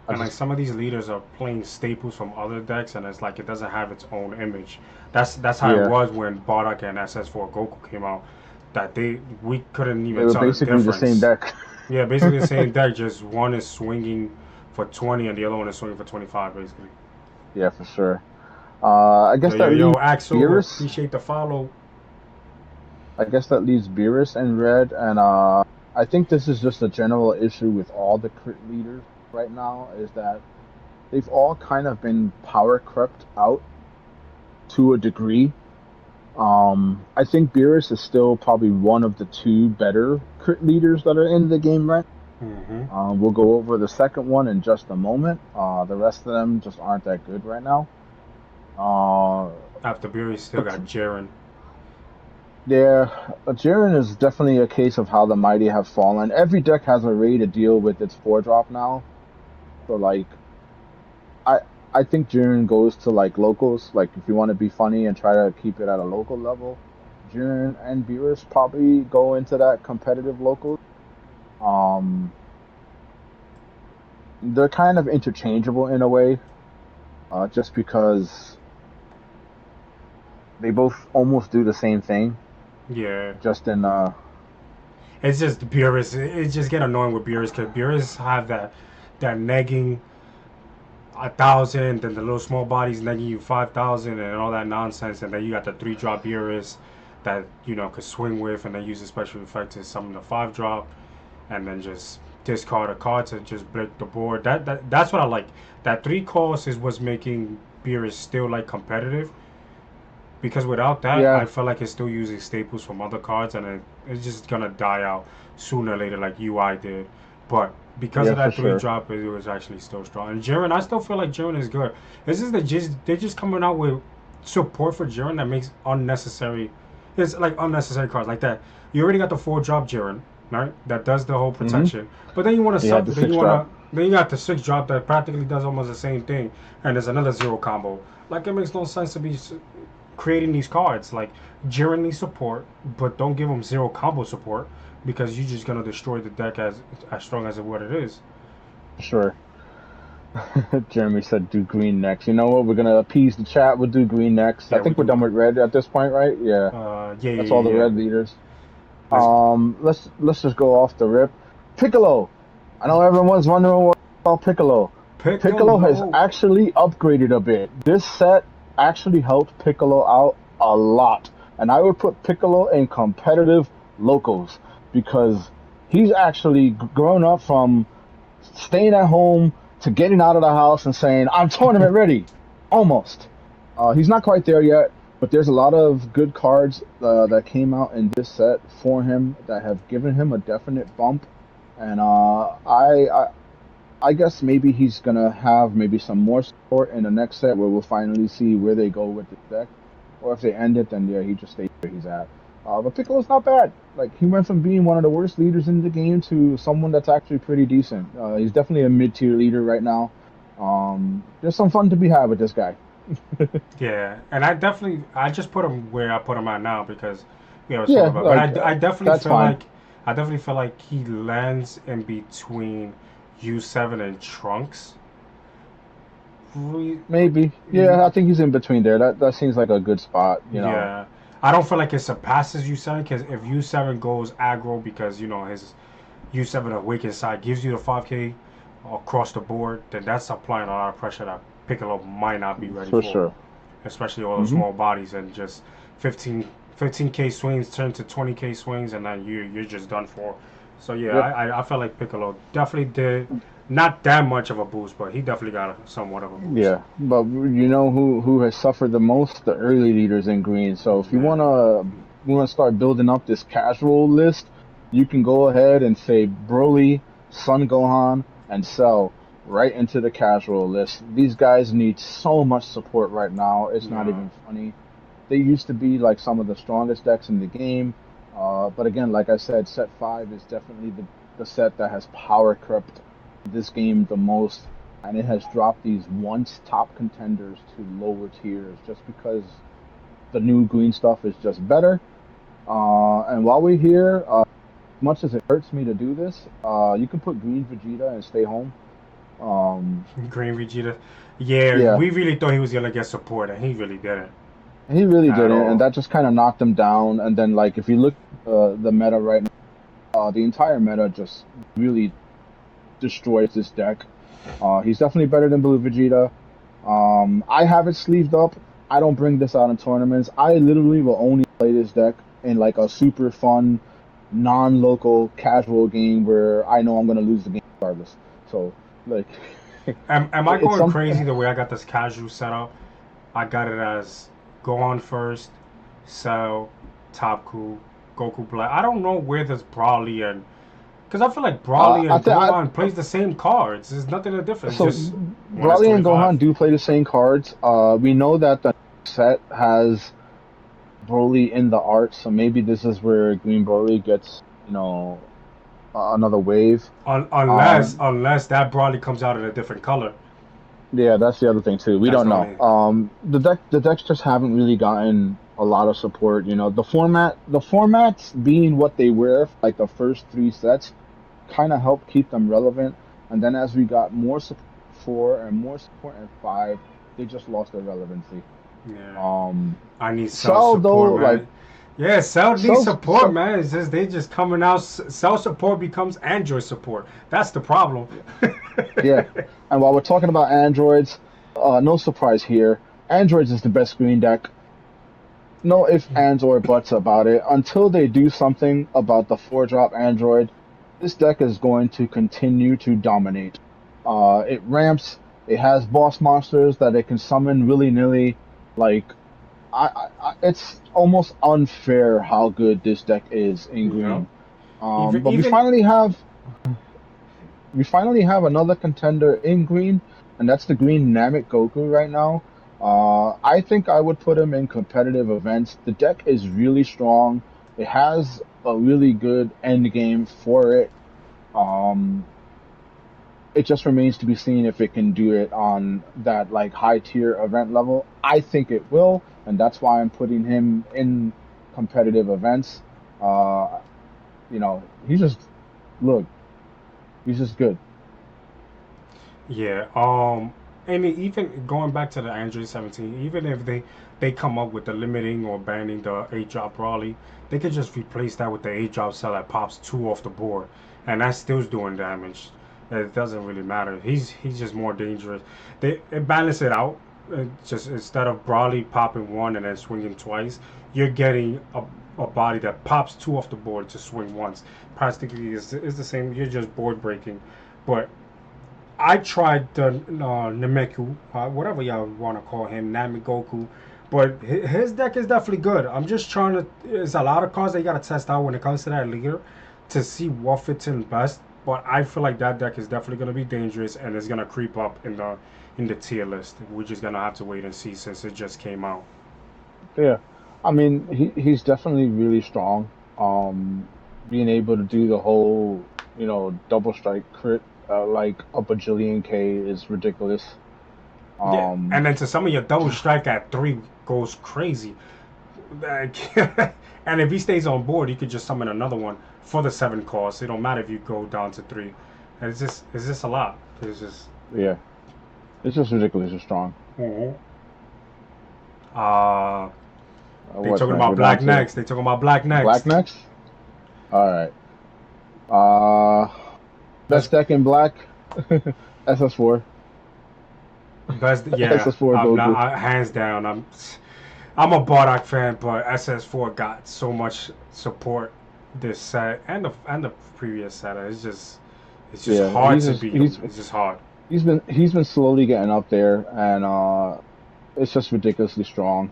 I
And like
just
some of these leaders are playing staples from other decks, and it's like it doesn't have its own image. That's how it
yeah,
was when Bardock and SS4 Goku came out. That we couldn't
they
even
were
tell the
basically the same
difference.
deck.
Yeah, basically the same deck, just one is swinging for 20 and the other one is swinging for 25, basically.
Yeah, for sure. I
Yo,
guess
yo,
that
yo,
leaves
Axel,
Beerus.
appreciate the follow.
I guess that leaves Beerus in red, and I think this is just a general issue with all the crit leaders right now. Is that they've all kind of been power crept out to a degree. I think Beerus is still probably one of the two better crit leaders that are in the game right.
Mm-hmm.
We'll go over the second one in just a moment. The rest of them just aren't that good right now. Uh,
After Beerus, still
but
got Jaren.
yeah, Jiren is definitely a case of how the mighty have fallen. Every deck has a way to deal with its 4-drop now. So like, I I think Jiren goes to like locals. Like if you want to be funny and try to keep it at a local level, Jiren and Beerus probably go into that competitive local. Um, they're kind of interchangeable in a way, just because they both almost do the same thing.
Yeah.
Just in
It's just Beerus. It just get annoying with Beerus because Beerus have that negging 1,000, then the little small bodies negging you 5,000 and all that nonsense, and then you got the 3-drop Beerus that could swing with, and then use a special effect to summon the 5-drop, and then just discard a card to just break the board. That's what I like. That 3 cost is what's making Beerus still like competitive. Because without that, I
yeah,
feel like it's still using staples from other cards, and it's just gonna die out sooner or later, like UI did. But because
yeah,
of
for
that three
sure.
drop, it was actually still strong. And Jiren, I still feel like Jiren is good. It's just they're just coming out with support for Jiren that makes unnecessary. It's like unnecessary cards like that. You already got the 4-drop Jiren, right? That does the whole
Hmm.
protection. But then you want to
He had
sub.
the
Then you
6
want
drop.
to. Then you got the 6-drop that practically does almost the same thing, and there's another 0 combo. Like it makes no sense to be creating these cards. Like Jiren needs support, but don't give him 0 combo support because you're just gonna destroy the deck as strong as what it is.
Sure. Jeremy said do green next. You know what? We're gonna appease the chat. We'll do green next. I
Yeah, we
think we're
do.
done with red at this point, right? Yeah,
Yeah, yeah,
that's all the
yeah, yeah.
red leaders.
Let's
Let's just go off the rip. Piccolo. I know everyone's wondering what about Piccolo.
pick a
Piccolo has
low.
actually upgraded a bit. This set actually helped Piccolo out a lot, and I would put Piccolo in competitive locals because he's actually grown up from staying at home to getting out of the house and saying, I'm tournament ready. Almost. He's not quite there yet, but there's a lot of good cards that came out in this set for him that have given him a definite bump. And I guess maybe he's going to have maybe some more support in the next set where we'll finally see where they go with this deck. Or if they end it, then yeah, he just stays where he's at. But Piccolo's not bad. Like he went from being one of the worst leaders in the game to someone that's actually pretty decent. He's definitely a mid-tier leader right now. There's some fun to be had with this guy.
Yeah, and I just put him where I put him at now because it's talking
Yeah,
about. But
like
I definitely
that's
feel
fine.
like he lands in between U7 and Trunks. We,
Maybe. Yeah, I think he's in between there. That seems like a good spot. You know.
Yeah, I don't feel like it surpasses U7 because if U7 goes aggro because his U7 awakened side gives you the 5K across the board, then that's applying a lot of pressure that Piccolo might not be ready
For
for,
sure.
especially all the
Hmm.
small bodies and just 15K swings turn to 20K swings and then you're just done for. So yeah,
Yep.
I feel like Piccolo definitely did not that much of a boost, but he definitely got somewhat of a boost.
Yeah, but you know who has suffered the most? The early leaders in green. So if
Yeah,
you wanna start building up this casual list, you can go ahead and say Broly, Son Gohan, and Cell right into the casual list. These guys need so much support right now. It's not
yeah,
even funny. They used to be like some of the strongest decks in the game. But again, like I said, set five is definitely the set that has power crept this game the most, and it has dropped these once top contenders to lower tiers just because the new green stuff is just better. And while we're here, as much as it hurts me to do this, you can put green Vegeta and stay home.
Green Vegeta. Yeah,
Yeah,
we really thought he was gonna get support, and he really didn't
he really
at
didn't, and
all.
that just kind of knocked him down. And then like if you look the meta right now, the entire meta just really destroys this deck. He's definitely better than Blue Vegeta. I have it sleeved up. I don't bring this out in tournaments. I literally will only play this deck in like a super fun, non-local, casual game where I know I'm gonna lose the game regardless. So like,
Am I
it's
going
some.
crazy the way I got this casual setup? I got it as Gohan first, Cell, Topku, Goku Black. I don't know where this Broly and because I feel like Broly
I
and
think
Gohan plays the same cards. There's nothing different. It's
so.
just one is
Broly and
25.
Gohan do play the same cards. We know that the set has Broly in the art, so maybe this is where Green Broly gets, another wave.
Unless
Um,
unless that Broly comes out in a different color.
yeah, that's the other thing too. We
That's
don't
the
know.
only.
The decks just haven't really gotten a lot of support. The formats being what they were, for like the first three sets, kind of helped keep them relevant. And then as we got more support in four and more support in five, they just lost their relevancy.
Yeah,
Um,
I need Cell
Cell though,
support, man. Yeah, Cell needs
Cell's,
support, man. It's just they just coming out. Cell support becomes Android support. That's the problem.
yeah. And while we're talking about androids, no surprise here. Androids is the best green deck. No ifs, ands, or buts about it. Until they do something about the four drop android, this deck is going to continue to dominate. It ramps. It has boss monsters that it can summon willy nilly. Like it's almost unfair how good this deck is in
You know,
green.
even
But
even
we finally have another contender in green, and that's the green Namek Goku right now. I think I would put him in competitive events. The deck is really strong. It has a really good end game for it. Um, it just remains to be seen if it can do it on that like high tier event level. I think it will, and that's why I'm putting him in competitive events. Uh, he's just look, he's just good.
yeah. And even going back to the Android 17, even if they come up with the limiting or banning the 8 drop Raleigh, they could just replace that with the 8 drop cell that pops two off the board, and that still's doing damage. It doesn't really matter. He's just more dangerous. It balance it out. Just instead of Brawley popping one and then swinging twice, you're getting a body that pops two off the board to swing once. Practically is the same. You're just board breaking, but I tried the Nameku, whatever y'all want to call him, Namigoku, but his deck is definitely good. I'm just trying to. There's a lot of cards that you got to test out when it comes to that leader to see what fits in best. But I feel like that deck is definitely going to be dangerous and it's going to creep up in the tier list. We're just going to have to wait and see since it just came out.
Yeah, I mean he's definitely really strong. Being able to do the whole double strike crit like a bajillion K is ridiculous.
Yeah,
Um,
and then to some of your double strike at 3 goes crazy. Like, and if he stays on board, you could just summon another one for the 7 cost. It don't matter if you go down to 3. And it's just a lot. It's just.
yeah, it's just ridiculously strong.
Mhm. Uh, they
What's
talking
next?
about
We're down
black
to
next. They talking about black
black
next.
next. All right. Uh,
Best,
best deck in black. SS4.
best. Yeah,
SS4
I'm not
Goku.
hands down. I'm a Bardock fan, but SS4 got so much support this set and the previous set. It's just
Yeah,
hard to beat him.
he's
It's just hard.
he's been slowly getting up there, and it's just ridiculously strong.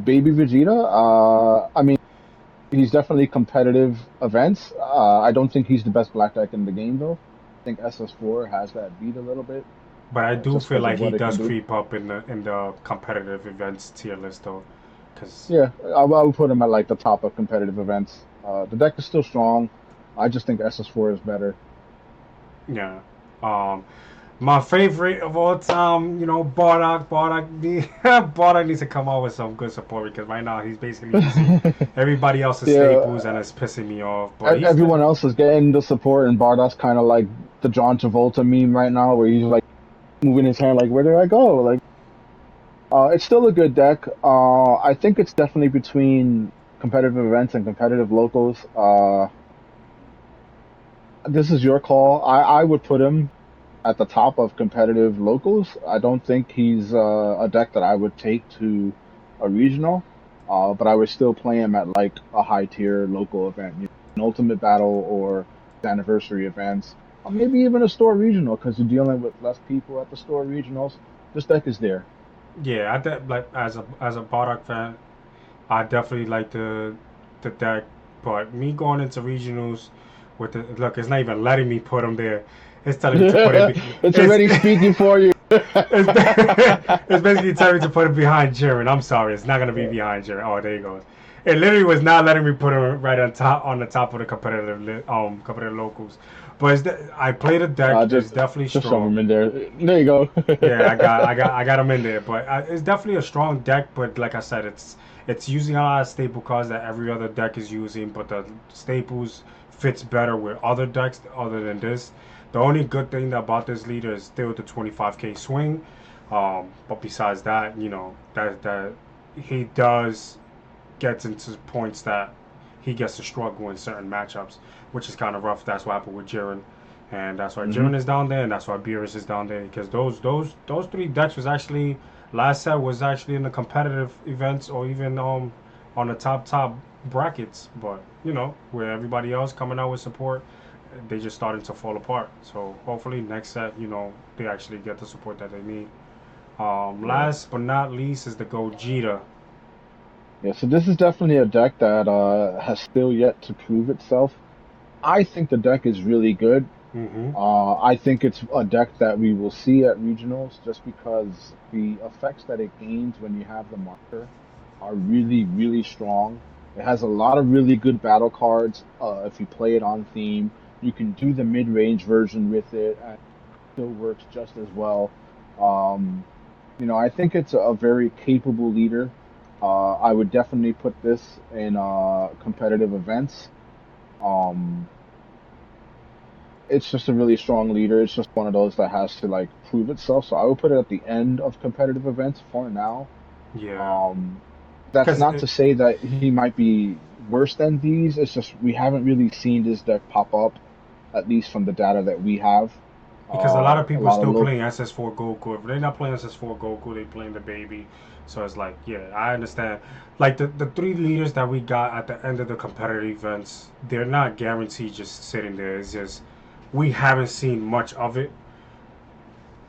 Baby Vegeta, I mean, he's definitely competitive events. I don't think he's the best black deck in the game though. I think SS4 has that beat a little bit,
But I do
just
feel
because of
like he
what it can
does
do.
creep up in the competitive events tier list though, because
Yeah, I would put him at like the top of competitive events. The deck is still strong. I just think SS4 is better.
yeah. Um, My favorite of all time, Bardock. Bardock needs to come out with some good support because right now he's basically using everybody else's staples and
Yeah,
it's pissing me off. But he's
everyone else is getting the support, and Bardot's kind of like the John Travolta meme right now, where he's like moving his hand, like, "Where do I go?" Like, it's still a good deck. I think it's definitely between competitive events and competitive locals. This is your call. I would put him at the top of competitive locals. I don't think he's a deck that I would take to a regional, but I would still play him at like a high tier local event, an ultimate battle or anniversary events, or maybe even a store regional because you're dealing with less people at the store regionals. This deck is there.
yeah. Like as a Bardock fan, I definitely like the deck. But me going into regionals with the look, it's not even letting me put him there. It's telling me to put it.
It's
It's
already speaking for you.
it's, it's basically telling me to put it behind Jiren. I'm sorry, it's not gonna be behind Jiren. Oh, there you go. It literally was not letting me put it right on the top of the competitive locals. But I played a deck. It's
Just
definitely
just shove
strong.
him in there. There you go.
Yeah, I got him in there. But it's definitely a strong deck. But like I said, it's using a lot of staple cards that every other deck is using. But the staples fits better with other decks other than this. The only good thing about this leader is still the 25k swing. But besides that, that he does gets into points that he gets to struggle in certain matchups, which is kind of rough. That's what happened with Jiren, and that's why
Hmm.
Jiren is down there, and that's why Beerus is down there because those three decks was actually last set was actually in the competitive events or even on the top brackets, but where everybody else coming out with support, they just started to fall apart. So hopefully next set, they actually get the support that they need.
Yeah.
Last but not least is the Gogeta.
Yeah, so this is definitely a deck that has still yet to prove itself. I think the deck is really good.
Mm-hmm.
I think it's a deck that we will see at regionals just because the effects that it gains when you have the marker are really, really strong. It has a lot of really good battle cards. If you play it on theme, you can do the mid-range version with it, and it still works just as well. Um, I think it's a very capable leader. I would definitely put this in competitive events. Um, it's just a really strong leader. It's just one of those that has to like prove itself. So I would put it at the end of competitive events for now.
Yeah,
Um, that's
because
not to say that he might be worse than these. It's just we haven't really seen this deck pop up, at least from the data that we have.
because a lot of
A
people are
lot of
still
local.
playing SS4 Goku. If they're not playing SS4 Goku, they playing the baby. So it's like, yeah, I understand. Like the three leaders that we got at the end of the competitive events, they're not guaranteed just sitting there. It's just we haven't seen much of it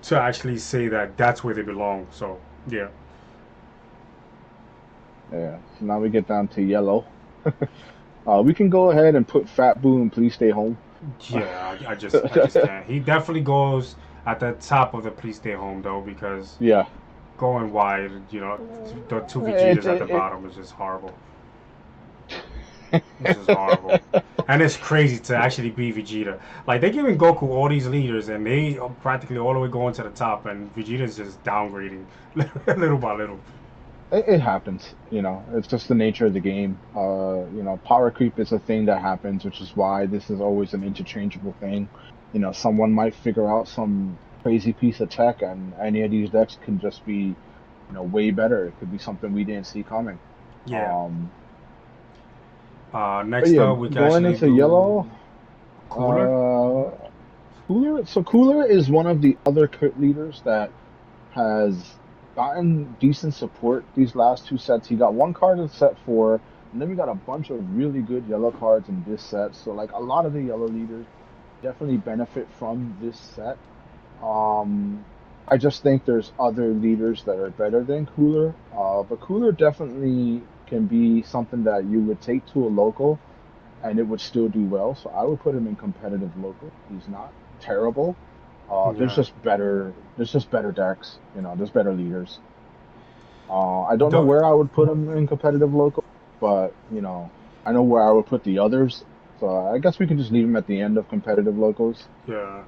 to actually say that that's where they belong. So yeah,
Yeah. So now we get down to yellow. We can go ahead and put Fat Boo and Please Stay Home.
yeah, I just can't. He definitely goes at the top of the please stay home though because
Yeah.
going wide, the two
It,
Vegetas at the
it,
bottom is just horrible. It's just horrible.
it,
And it's crazy to actually be Vegeta. Like they're giving Goku all these leaders, and they are practically all the way going to the top, and Vegeta's just downgrading little by little.
it happens, it's just the nature of the game. Power creep is a thing that happens, which is why this is always an interchangeable thing. Someone might figure out some crazy piece of tech, and any of these decks can just be, way better. It could be something we didn't see coming.
Yeah.
Um, but
Next
yeah,
up, we can
going
actually
into
do
yellow,
Cooler.
uh, Cooler. So Cooler is one of the other crit leaders that has gotten decent support these last two sets. He got one card in set four, and then we got a bunch of really good yellow cards in this set. So like a lot of the yellow leaders definitely benefit from this set. Um, I just think there's other leaders that are better than Cooler. But Cooler definitely can be something that you would take to a local and it would still do well. So I would put him in competitive local. He's not terrible. There's
Yeah.
just better. There's just better decks. There's better leaders. I don't know
The,
where I would put him in competitive local, but I know where I would put the others. So I guess we can just leave him at the end of competitive locals.
yeah.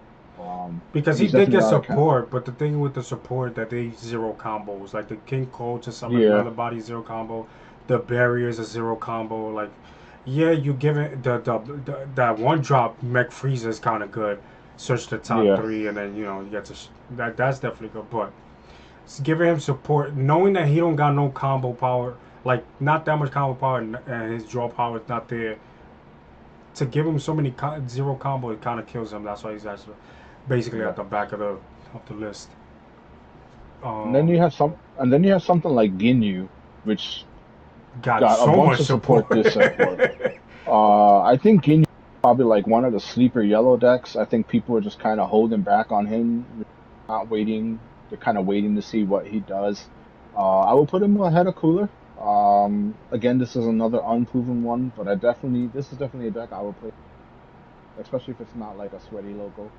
Because he
He's
did
definitely
get
out of camp.
support, but the thing with the support that they zero combos, like the King Cole to summon
Yeah,
another body zero combo, the barriers a zero combo. Like, yeah, you give it the that one drop Mech Frieza is kind of good. Search the top
yeah,
three, and then you get to that's definitely good. But it's giving him support, knowing that he don't got no combo power, like not that much combo power, and his draw power is not there. To give him so many zero combo, it kind of kills him. That's why he's actually basically
yeah.
at the back of the list.
And then
Um,
you have something like Ginyu, which
got
got a
so
bunch
much
of support
support.
this set for. I think Ginyu is probably like one of the sleeper yellow decks. I think people are just kind of holding back on him, not waiting. They're kind of waiting to see what he does. I will put him ahead of Cooler. Again, this is another unproven one, but this is definitely a deck I will play, especially if it's not like a sweaty logo.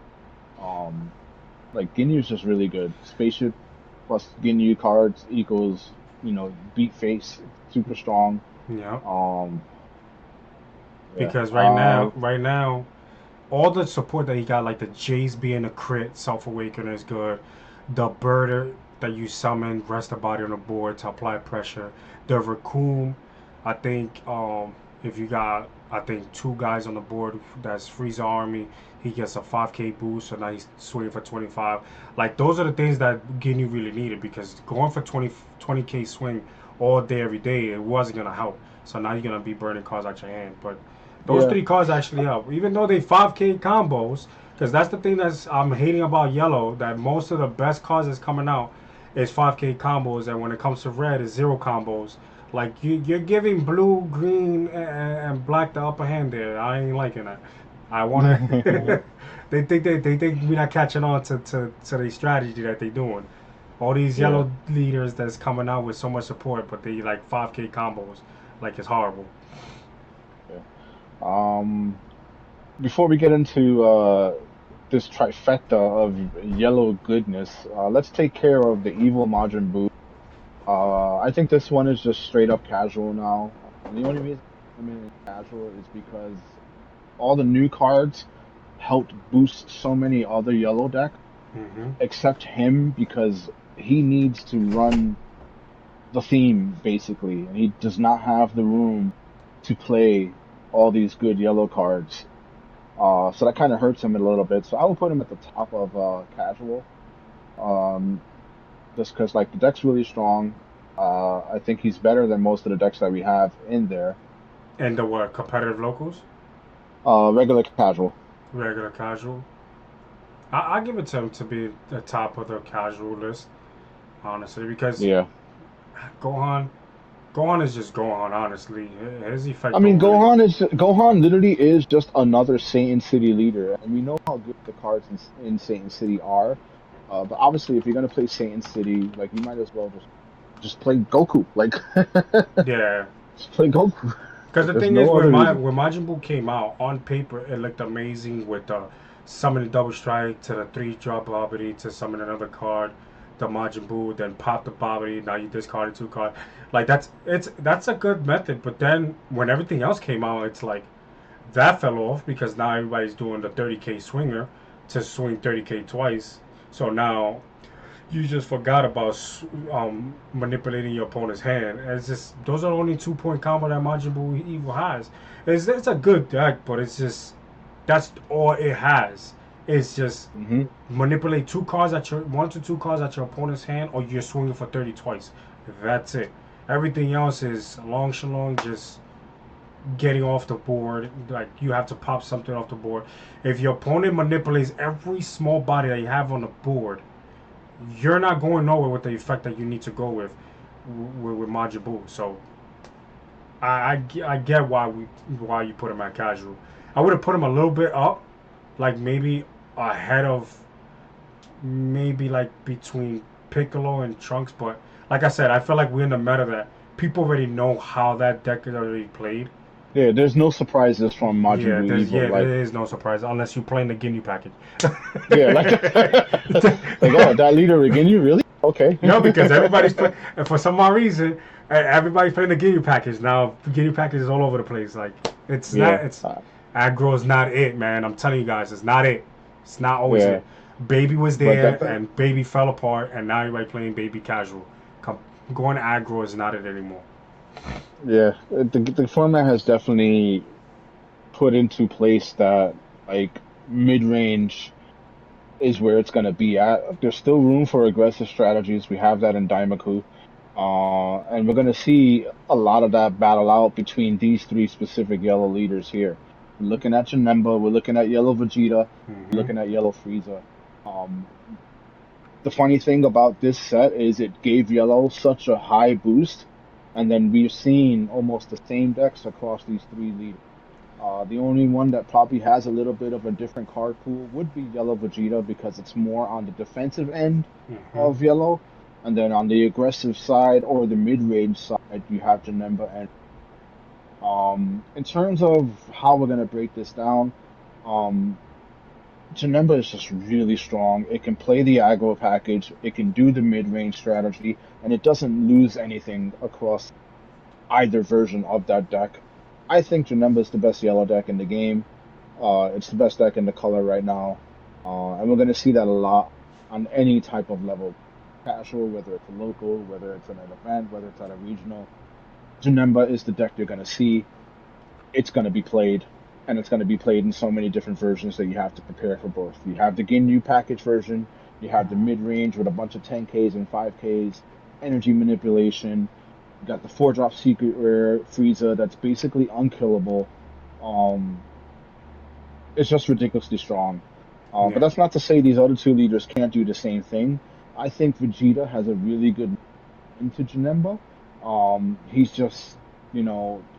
Um, like Ginyu is just really good. Spaceship plus Ginyu cards equals beat face, super strong.
Yeah,
Um, yeah.
because right now, all the support that he got, like the Jace being a crit, Self Awakener is good. The Birder that you summon, rest the body on the board to apply pressure. The Raccoon, I think if you got I think two guys on the board that's Frieza Army, he gets a 5k boost, so now he's swinging for 25. Like those are the things that Ginyu really needed because going for 20k swing all day every day it wasn't gonna help. So now you're gonna be burning cards out your hand, but those
Yeah.
three cards actually help, even though they 5k combos. Because that's the thing that's I'm hating about yellow. That most of the best cards that's coming out is 5k combos, and when it comes to red, it's zero combos. Like you're giving blue, green, and black the upper hand there. I ain't liking that. I want to. they think we're not catching on to the strategy that they doing. All these
Yeah.
yellow leaders that's coming out with so much support, but they like 5k combos. Like it's horrible.
Yeah. Um, Before we get into this trifecta of yellow goodness, let's take care of the evil Majin Buu. I think this one is just straight up casual now. The only reason I'm in casual is because all the new cards helped boost so many other yellow decks,
Hmm.
except him because he needs to run the theme basically, and he does not have the room to play all these good yellow cards. So that kind of hurts him a little bit. So I will put him at the top of casual, um, just because like the deck's really strong. I think he's better than most of the decks that we have in there.
And the what competitive locals,
Regular casual.
regular casual. I give it to him to be the top of the casual list, honestly, because
Yeah.
Gohan, Gohan is just Gohan. Honestly, his
I
effect
mean,
don't really.
Gohan literally is just another Satan City leader, and we know how good the cards in Satan City are. But obviously, if you're gonna play Satan City, like you might as well just play Goku. Like
Yeah,
just play Goku.
because
Like
the
there's
thing is,
no
when
other reason.
Majin Buu came out on paper, it looked amazing with the summon double strike to the three drop Babidi to summon another card, the Majin Buu, then pop the Babidi. Now you discarded two cards. Like that's a good method. But then when everything else came out, it's like that fell off because now everybody's doing the 30k swinger to swing 30k twice. So now you just forgot about manipulating your opponent's hand. It's just those are the only 2 point combo that Majin Buu Evil has. It's a good deck, but it's just that's all it has. It's just
Hmm.
manipulate two cards at your 1 to 2 cards at your opponent's hand, or you're swinging for 30 twice. That's it. Everything else is long shalong, just getting off the board. Like you have to pop something off the board. If your opponent manipulates every small body that you have on the board, you're not going nowhere with the effect that you need to go with Majin Buu. So I get why you put him at casual. I would have put him a little bit up, like maybe ahead of maybe like between Piccolo and Trunks. But like I said, I feel like we're in the meta that people already know how that deck is already played.
Yeah, there's no surprises from Majin Buu Evil. Like,
There is no surprise unless you're playing the Ginyu package.
yeah, like, like, oh, that leader again, you really? Okay.
No, because everybody's playing. For some odd reason, everybody's playing the Ginyu package now. The Ginyu package is all over the place. Like it's
Yeah.
not. It's aggro is not it, man. I'm telling you guys, it's not it. It's not always
Yeah,
it. Baby was
but
there and Baby fell apart, and now you're playing Baby casual. Going aggro is not it anymore.
yeah, the format has definitely put into place that like mid range is where it's going to be at. There's still room for aggressive strategies. We have that in Daimaku. And we're going to see a lot of that battle out between these three specific yellow leaders here. We're looking at Janemba, we're looking at yellow Vegeta, we're
Hmm.
looking at yellow Frieza. Um, the funny thing about this set is it gave yellow such a high boost, and then we've seen almost the same decks across these three leaders. The only one that probably has a little bit of a different card pool would be Yellow Vegeta because it's more on the defensive end
Hmm.
of Yellow. And then on the aggressive side or the mid-range side, you have Janemba. And in terms of how we're gonna break this down, um, Janemba is just really strong. It can play the aggro package, it can do the mid-range strategy, and it doesn't lose anything across either version of that deck. I think Janemba is the best yellow deck in the game. It's the best deck in the color right now. And we're going to see that a lot on any type of level. Casual, whether it's a local, whether it's at an event, whether it's at a regional. Janemba is the deck you're going to see. It's going to be played, and it's going to be played in so many different versions that you have to prepare for both. You have the Ginyu package version, you have the mid range with a bunch of 10Ks and 5Ks, energy manipulation. You got the 4-drop secret rare Frieza that's basically unkillable. Um, it's just ridiculously strong. But
Yeah.
that's not to say these other two leaders can't do the same thing. I think Vegeta has a really good into Janemba. He's just,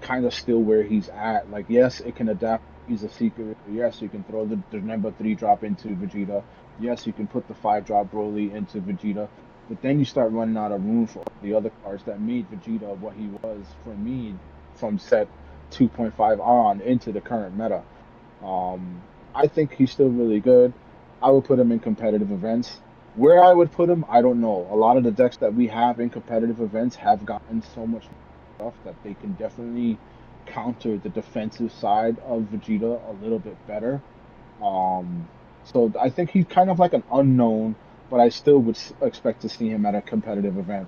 kind of still where he's at. Like, yes, it can adapt. He's a secret. Yes, you can throw the Janemba 3-drop into Vegeta. Yes, you can put the 5-drop Broly into Vegeta. But then you start running out of room for the other cards that made Vegeta what he was for me from set 2.5 on into the current meta. I think he's still really good. I would put him in competitive events. Where I would put him, I don't know. A lot of the decks that we have in competitive events have gotten so much stuff that they can definitely counter the defensive side of Vegeta a little bit better. Um, so I think he's kind of like an unknown, but I still would expect to see him at a competitive event.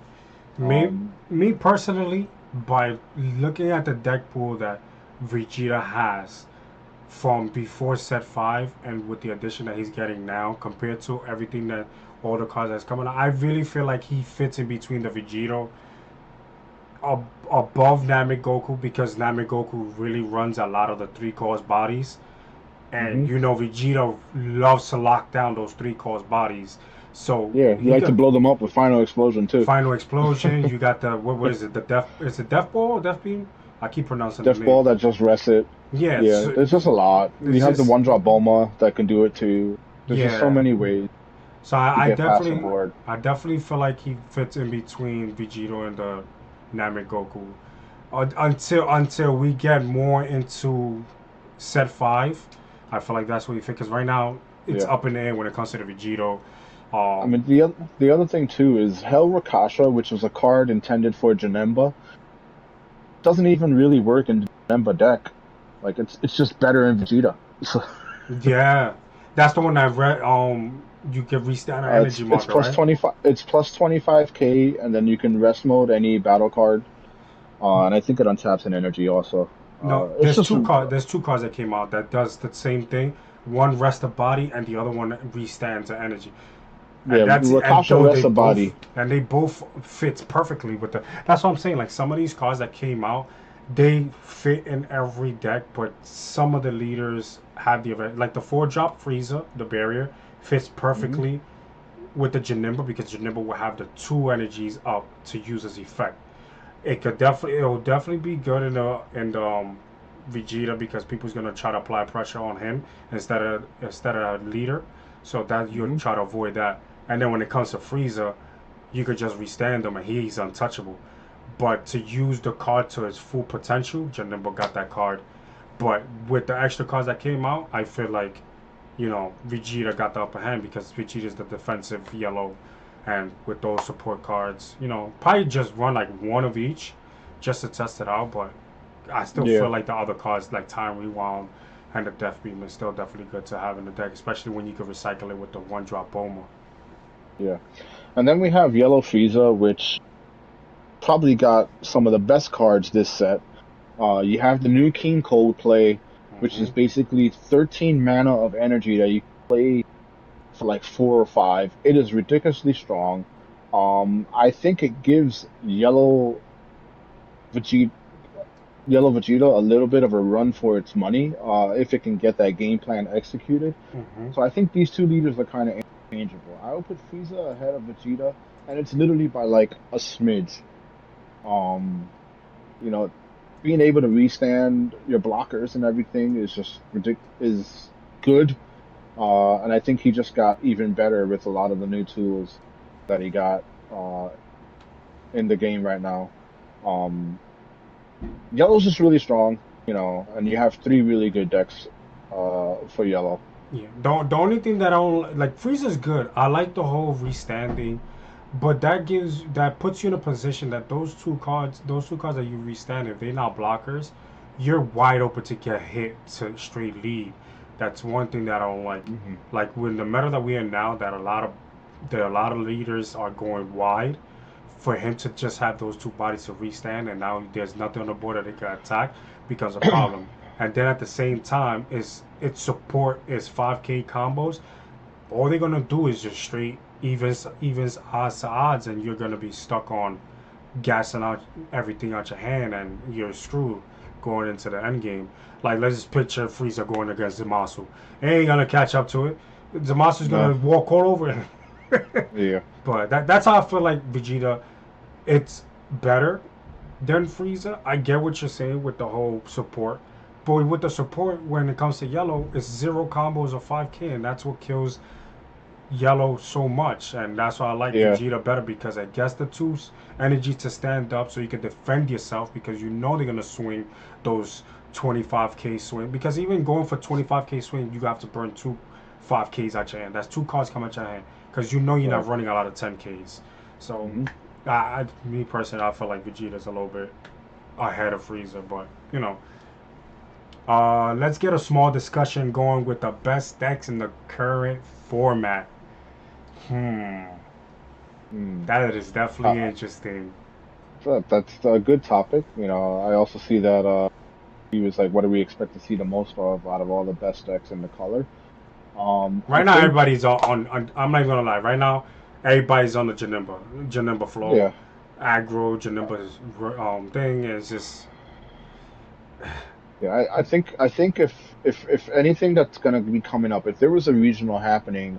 Me,
Um,
me personally, by looking at the deck pool that Vegeta has from before set five and with the addition that he's getting now compared to everything that all the cards that's coming out, I really feel like he fits in between the Vegito above Namek Goku because Namek Goku really runs a lot of the three cores bodies. And
mhm.
Vegeta loves to lock down those three cores bodies. So
Yeah, you
he
like to
could
blow them up with Final Explosion too.
Final Explosion. You got the what is it? The death is it Death Ball or Death Beam? I keep pronouncing the
Death
name.
Ball that just rests it.
Yeah,
Yeah, there's just a lot. You
it's
have the
just
one drop Bulma that can do it too. There's just so
yeah.
many ways
So
to get past the board.
I definitely feel like he fits in between Vegito and the Namek Goku until we get more into set five. I feel like that's what he fits because right now it's
Yeah.
up in the air when it comes to the Vegito.
I
Um,
mean, the other thing too is Hell Rakasha, which was a card intended for Janemba, doesn't even really work in Janemba deck. Like it's just better in Vegeta. So,
yeah, that's the one I read. You can restand an
it's
energy
it's
marker,
plus
right?
25. It's plus 25K, and then you can rest mode any battle card. And I think it untaps an energy also.
No,
It's just
There's two cards that came out that does the same thing. One rests the body, and the other one restands the energy.
yeah. Rakasha rests a body.
And they both fits perfectly with the. That's what I'm saying. Like some of these cards that came out, they fit in every deck, but some of the leaders have the event. Like the 4-drop Frieza, the barrier fits
Hmm.
perfectly with the Janemba because Janemba will have the two energies up to use as effect. It'll definitely be good in the Vegeta because people's gonna try to apply pressure on him instead of a leader, so that you'll
Hmm.
try to avoid that. And then when it comes to Frieza, you could just restand him and he's untouchable. But to use the card to its full potential, Janemba got that card. But with the extra cards that came out, I feel like Vegeta got the upper hand because Vegeta is the defensive yellow, and with those support cards, probably just run like one of each, just to test it out. But I still
Yeah.
feel like the other cards, like Time Rewound, and the Death Beam is still definitely good to have in the deck, especially when you can recycle it with the one drop Boma.
Yeah. And then we have Yellow Frieza, which probably got some of the best cards this set. You have the new King Cold play, which is
Hmm.
basically 13 mana of energy that you play for like 4 or 5. It is ridiculously strong. I think it gives Vegeta, Yellow Vegeta a little bit of a run for its money, if it can get that game plan executed.
Hmm.
So I think these two leaders are kind of interchangeable. I would put Frieza ahead of Vegeta, and it's literally by like a smidge. Um, you know, being able to restand your blockers and everything is just is good. And I think he just got even better with a lot of the new tools that he got uh, in the game right now. Um, Yellow's just really strong, and you have three really good decks for Yellow.
Yeah. The only thing that I don't like, Frieza's good. I like the whole restanding, but that puts you in a position that those two cards that you restand, if they're not blockers, you're wide open to get hit to straight lead. That's one thing that I don't like.
Hmm.
Like with the meta that we are now, that a lot of leaders are going wide. For him to just have those two bodies to restand, and now there's nothing on the board that they can attack, becomes a problem. And then at the same time, is its support is 5K combos. All they're gonna do is just straight evens odds to odds, and you're gonna be stuck on gassing out everything out your hand, and you're screwed going into the end game. Like, let's just picture Frieza going against Zamasu. He ain't gonna catch up to it. Zamasu's
No,
gonna walk all over him.
yeah,
But that's how I feel like Vegeta. It's better than Frieza. I get what you're saying with the whole support, but with the support when it comes to Yellow, it's zero combos of 5K, and that's what kills Yellow so much. And that's why I like
yeah,
Vegeta better, because it gets the two energy to stand up, so you can defend yourself, because you know they're gonna swing those 25K swing. Because even going for 25K swing, you have to burn two 5Ks out your hand. That's two cards come out your hand, because you know you're not
right.
running a lot of 10Ks. So,
Hmm.
me personally, I feel like Vegeta's a little bit ahead of Frieza, but let's get a small discussion going with the best decks in the current format. Hmm,
Mm.
that is definitely
Uh,
interesting.
that's a good topic. I also see that he was like, "What do we expect to see the most of out of all the best decks in the color?" I
Right now,
think,
everybody's on. I'm not even gonna lie. Right now, everybody's on the Janimba flow.
yeah,
Aggro Janimba's thing is just
yeah. I think if anything that's gonna be coming up, if there was a regional happening,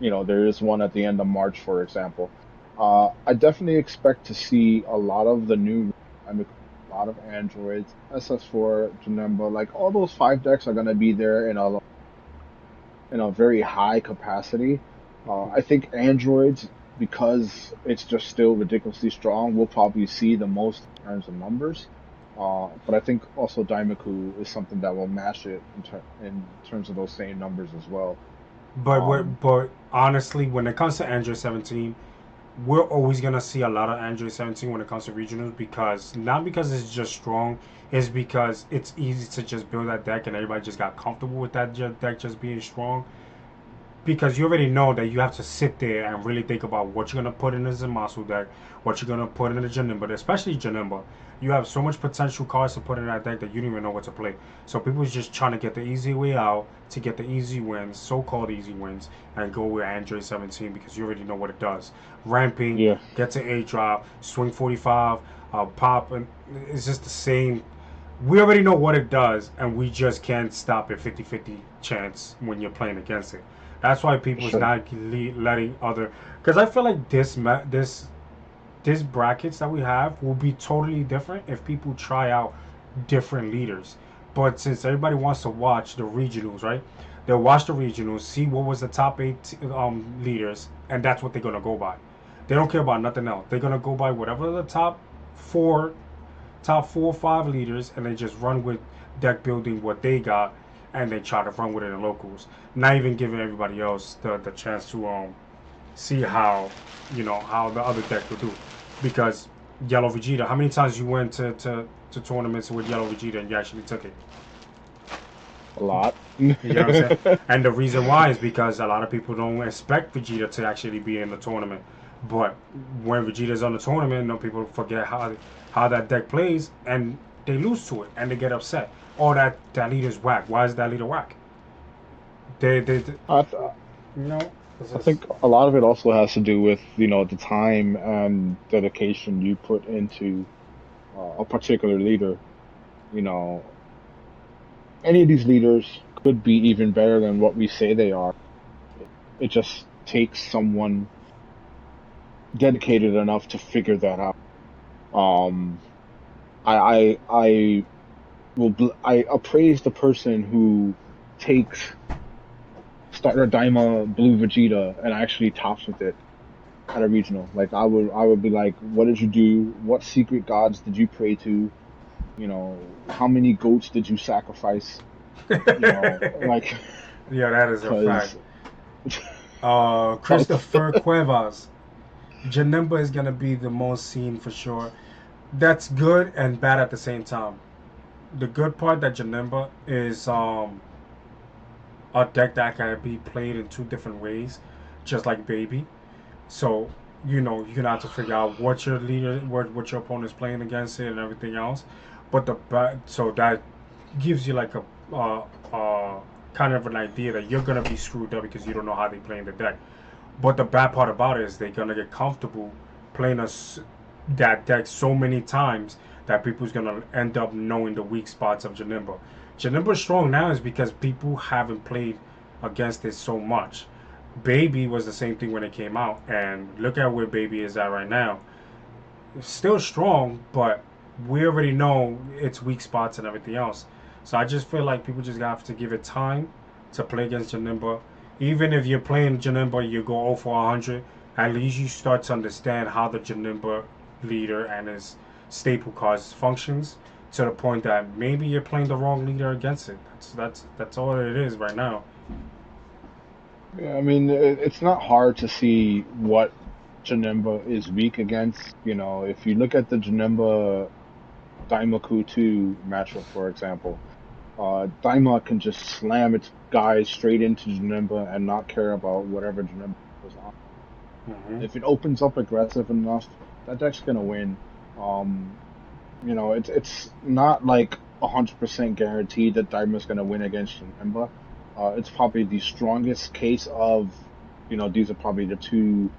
there is one at the end of March, for example. I definitely expect to see a lot of the new, I mean, a lot of androids, SS4, Janemba, like all those 5 decks are gonna be there in a very high capacity. I think androids, because it's just still ridiculously strong, will probably see the most in terms of numbers. But I think also Daimaku is something that will match it in terms of those same numbers as well. Um,
but honestly, when it comes to Android 17, we're always gonna see a lot of Android 17 when it comes to regionals, because not because it's just strong, it's because it's easy to just build that deck and everybody just got comfortable with that deck just being strong, because you already know that you have to sit there and really think about what you're gonna put in the Zamasu deck, what you're gonna put in the Janemba, but especially Janemba. You have so much potential cards to put in that deck that you don't even know what to play. So people is just trying to get the easy way out to get the easy wins, so-called easy wins, and go with Android 17, because you already know what it does. Ramping,
yeah,
get to A drop, swing 45, pop, and it's just the same. We already know what it does, and we just can't stop it 50-50 chance when you're playing against it. That's why
for
people's
sure.
not letting other, because I feel like this brackets that we have will be totally different if people try out different leaders. But since everybody wants to watch the regionals, right? They'll watch the regionals, see what was the top eight leaders, and that's what they're gonna go by. They don't care about nothing else. They're gonna go by whatever the four top 4 or 5 leaders, and they just run with deck building what they got, and they try to run with it in locals. Not even giving everybody else the chance to see how the other deck would do. Because Yellow Vegeta, how many times you went to tournaments with Yellow Vegeta and you actually took it?
a lot.
You know what I'm saying? And the reason why is because a lot of people don't expect Vegeta to actually be in the tournament. But when Vegeta's on the tournament, people forget how that deck plays, and they lose to it, and they get upset. Oh, that leader's whack. Why is that leader whack? They
I, th-
you know, this
I
is
think a lot of it also has to do with, the time and dedication you put into a particular leader. You know, any of these leaders could be even better than what we say they are. It just takes someone dedicated enough to figure that out. Um, I I appraise the person who takes starter Daima Blue Vegeta and actually tops with it at a regional. Like I would be like, what did you do? What secret gods did you pray to? How many goats did you sacrifice? Like,
yeah, that is a fact.
because
Christopher Cuevas. Janemba is gonna be the most seen for sure. That's good and bad at the same time. The good part that Janemba is a deck that can be played in two different ways, just like Baby. So you're gonna have to figure out what your leader, what your opponent's playing against it, and everything else. But so that gives you like a kind of an idea that you're gonna be screwed up because you don't know how they play in the deck. But the bad part about it is they're gonna get comfortable playing that deck so many times that people's gonna end up knowing the weak spots of Janemba. Janemba's strong now is because people haven't played against it so much. Baby was the same thing when it came out, and look at where Baby is at right now. It's still strong, but we already know its weak spots and everything else. So I just feel like people just have to give it time to play against Janemba. Even if you're playing Janemba, you go 0 for 100. At least you start to understand how the Janemba leader and his staple cards functions to the point that maybe you're playing the wrong leader against it. That's all it is right now.
yeah, I mean, it's not hard to see what Janemba is weak against. If you look at the Janemba Daimaku 2 matchup, for example, Daima can just slam its guys straight into Janemba and not care about whatever Janemba was on.
Hmm.
If it opens up aggressive enough, that deck's gonna win. Um, it's not like 100% guaranteed that Daima's gonna win against Janemba. It's probably the strongest case of, these are probably the two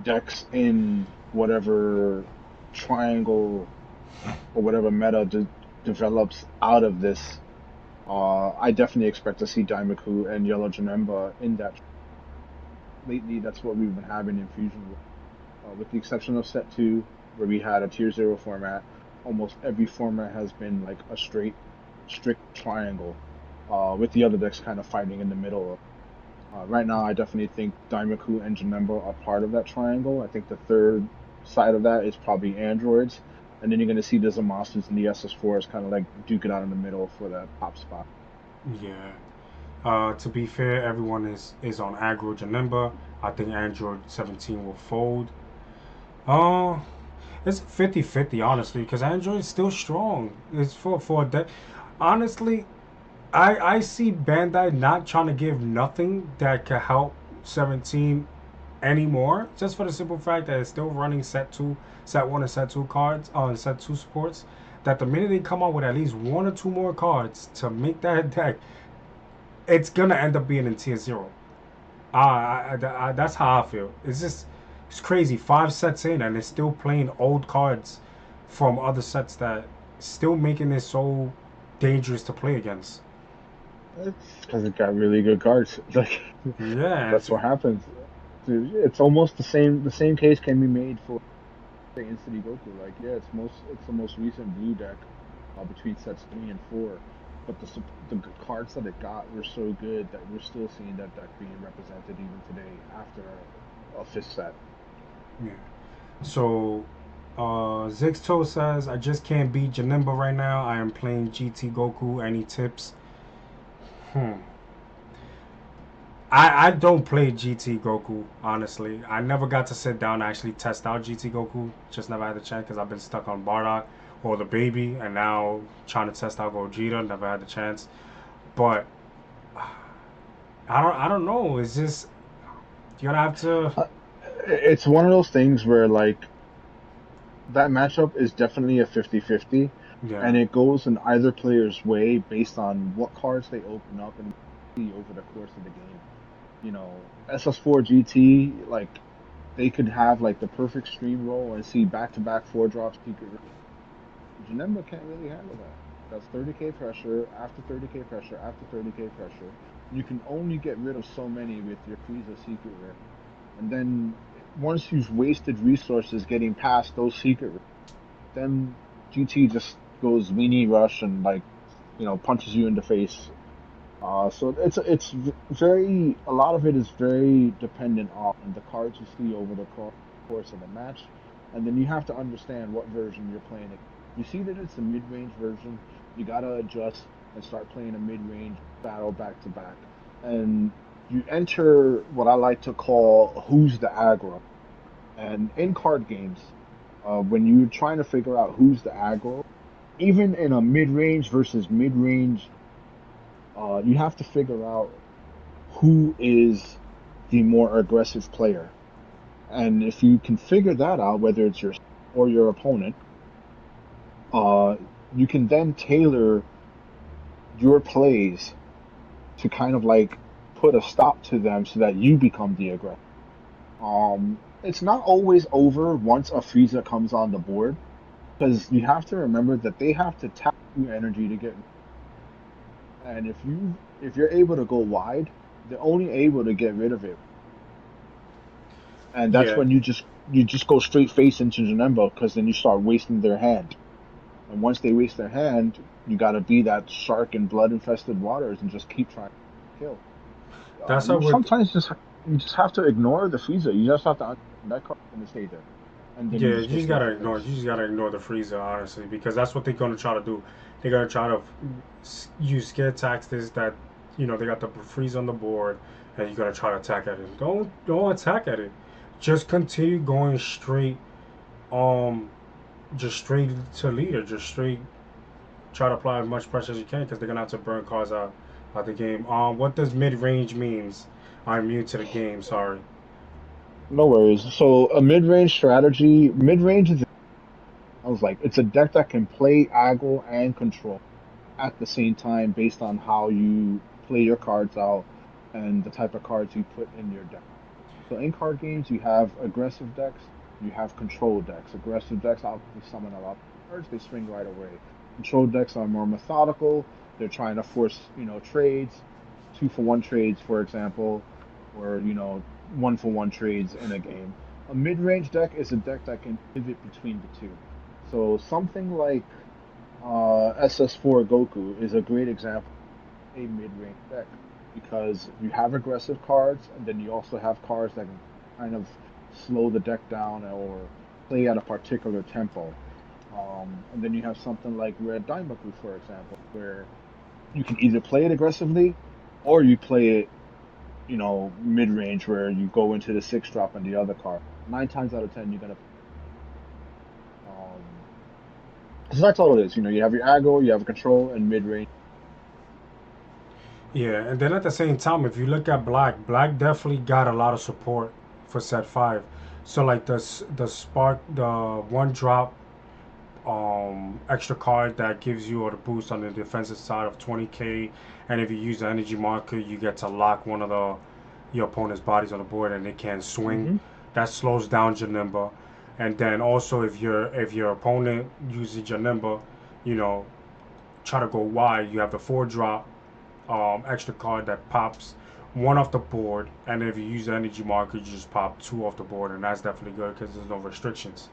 decks in whatever triangle or whatever meta develops out of this. I definitely expect to see Daimaku and Yellow Janemba in that. Lately, that's what we've been having in Fusion, with the exception of set two, where we had a tier zero format. Almost every format has been like a strict triangle, with the other decks kind of fighting in the middle. Right now, I definitely think Daimaku and Janemba are part of that triangle. I think the third side of that is probably androids, and then you're going to see the Zamasters and the SS4s kind of like duke it out in the middle for that top spot.
Yeah. To be fair, everyone is on aggro Janemba. I think Android 17 will fold. Uh, it's 50-50 honestly, because Android is still strong. It's for that. Honestly, I see Bandai not trying to give nothing that could help 17 anymore, just for the simple fact that it's still running set two, set one, and set two cards on set two supports. That the minute they come out with at least one or two more cards to make that deck, it's gonna end up being in tier zero. That's how I feel. It's crazy. 5 sets in and it's still playing old cards from other sets that still making it so dangerous to play against.
It's because it got really good cards. Like,
Yeah,
that's what happens. Dude, it's almost the same. The same case can be made for, say, in City Goku. Like, yeah, it's the most recent blue deck, between sets three and four. But the cards that it got were so good that we're still seeing that deck being represented even today after a fifth set.
yeah. So, Zixto says, I just can't beat Janemba right now. I am playing GT Goku. Any tips? Hmm. I don't play GT Goku, honestly. I never got to sit down and actually test out GT Goku. Just never had the chance because I've been stuck on Bardock or the baby, and now trying to test out Gogeta. Never had the chance. But I don't know. It's just you're gonna have to.
It's one of those things where like that matchup is definitely a 50-50,
Yeah.
and it goes in either player's way based on what cards they open up and see over the course of the game. SS4 GT, like they could have like the perfect stream roll and see back-to-back four drops. Janemba can't really handle that. That's 30k pressure after 30k pressure after 30k pressure. You can only get rid of so many with your Frieza Secret Rare. And then once you've wasted resources getting past those secret rares, then GT just goes weenie rush and like punches you in the face. So it's very a lot of it is very dependent on the cards you see over the course of the match, and then you have to understand what version you're playing. You see that it's a mid-range version, you gotta adjust and start playing a mid-range battle back to back, and you enter what I like to call who's the aggro. And in card games, when you're trying to figure out who's the aggro, even in a mid-range versus mid-range, you have to figure out who is the more aggressive player. And if you can figure that out, whether it's your or your opponent, uh, you can then tailor your plays to kind of like put a stop to them so that you become the aggressor. It's not always over once a Frieza comes on the board, because you have to remember that they have to tap your energy to get. And if you're able to go wide, they're only able to get rid of it, and that's
Yeah.
when you just go straight face into Janemba, because then you start wasting their hand. And once they waste their hand, you got to be that shark in blood infested waters and just keep trying to kill.
That's how
You
with.
sometimes just have to ignore the Frieza. You just have to understand that card's gonna stay there, and then you
Yeah,
just
you
go
just
straight
gotta
for
ignore.
face.
You just gotta ignore the freezer, honestly, because that's what they're gonna try to do. They're gonna try to use scare tactics that, they got the freeze on the board, and you gotta try to attack at it. Don't attack at it. Just continue going straight. Um, just straight to leader. Just straight. Try to apply as much pressure as you can because they're gonna have to burn cards out the game. What does mid range means? I'm new to the game. Sorry.
No worries. So a mid-range strategy, mid-range is I was like, it's a deck that can play aggro and control at the same time based on how you play your cards out and the type of cards you put in your deck. So in card games, you have aggressive decks, you have control decks. Aggressive decks obviously summon a lot of cards, they swing right away. Control decks are more methodical, they're trying to force, trades, 2-for-1 trades, for example, or, 1-for-1 trades in a game. A mid-range deck is a deck that can pivot between the two. So something like SS4 Goku is a great example of a mid-range deck, because you have aggressive cards and then you also have cards that can kind of slow the deck down or play at a particular tempo. And then you have something like Red Daimaku, for example, where you can either play it aggressively or you play it, mid-range, where you go into the six drop and the other card. 9 times out of 10, you're gonna. Um, so that's all it is. You have your aggro, you have control, and mid-range.
Yeah, and then at the same time, if you look at Black definitely got a lot of support for set five. So like the spark, the one drop extra card that gives you a boost on the defensive side of 20k, and if you use the energy marker, you get to lock one of the your opponent's bodies on the board, and they can't swing.
Hmm.
That slows down Janemba. And then also if your opponent uses Janemba, you know, try to go wide, you have the four drop extra card that pops one off the board, and if you use the energy marker, you just pop two off the board, and that's definitely good because there's no restrictions.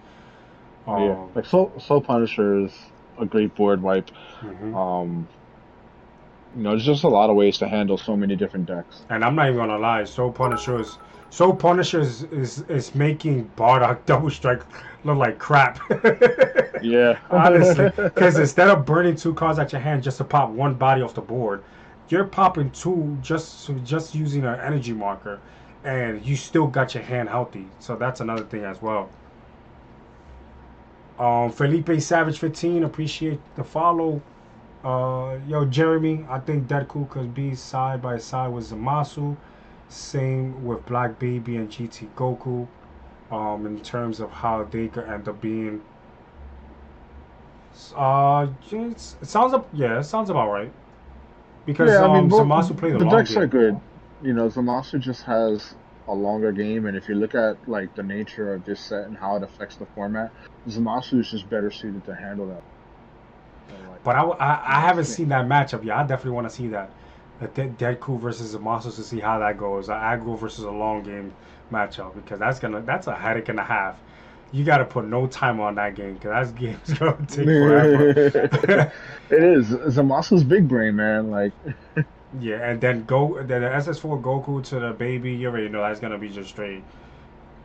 Oh yeah,
Um,
like Soul Punisher is a great board wipe.
mhm.
Um, there's just a lot of ways to handle so many different decks.
And I'm not even gonna lie, Soul Punisher is making Bardock Double Strike look like crap.
Yeah.
Honestly, because instead of burning two cards at your hand just to pop one body off the board, you're popping two just using an energy marker, and you still got your hand healthy. So that's another thing as well. Felipe Savage 15, appreciate the follow. Yo, Jeremy, I think Deadpool could be side by side with Zamasu. Same with Black Baby and GT Goku. In terms of how they could end up being. It sounds up. Yeah, it sounds about right. Because
Yeah, I mean, both
Zamasu played the
the
long
decks are
game.
good. You know, Zamasu just has a longer game, and if you look at like the nature of this set and how it affects the format, Zamasu is just better suited to handle that. So like,
But I haven't
yeah,
seen that matchup yet. I definitely want to see that. Deadpool versus Zamasu to see how that goes. Aggro versus a long game matchup because that's a headache and a half. You got to put no time on that game because that game's gonna take forever.
it is Zamasu's big brain, man. Like,
Yeah, and then go the SS4 Goku to the baby. You already know that's gonna be just straight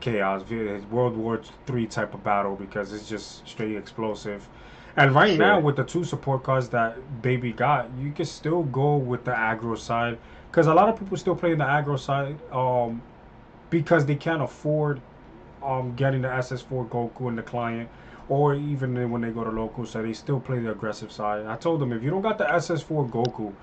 chaos. It's World War III type of battle because it's just straight explosive. And
for
right now,
sure.
with the two support cards that Baby got, you can still go with the aggro side because a lot of people still play the aggro side because they can't afford getting the SS4 Goku in the client, or even when they go to local, so they still play the aggressive side. I told them if you don't got the SS4 Goku,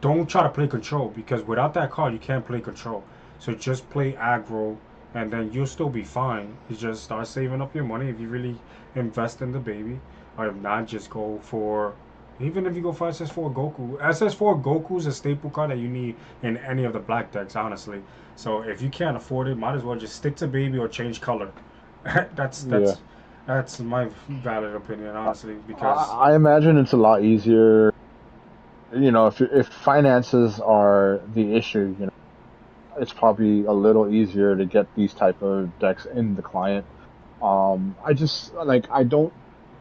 don't try to play control because without that card you can't play control. So just play aggro and then you'll still be fine. You just start saving up your money if you really invest in the baby. Or if not, just go for even if you go for SS4 Goku. SS4 Goku is a staple card that you need in any of the black decks, honestly. So if you can't afford it, might as well just stick to baby or change color. that's
Yeah,
that's that's my valid opinion,
I,
honestly, because
I imagine it's a lot easier. You know, if finances are the issue, you know, it's probably a little easier to get these type of decks in the client. I just like I don't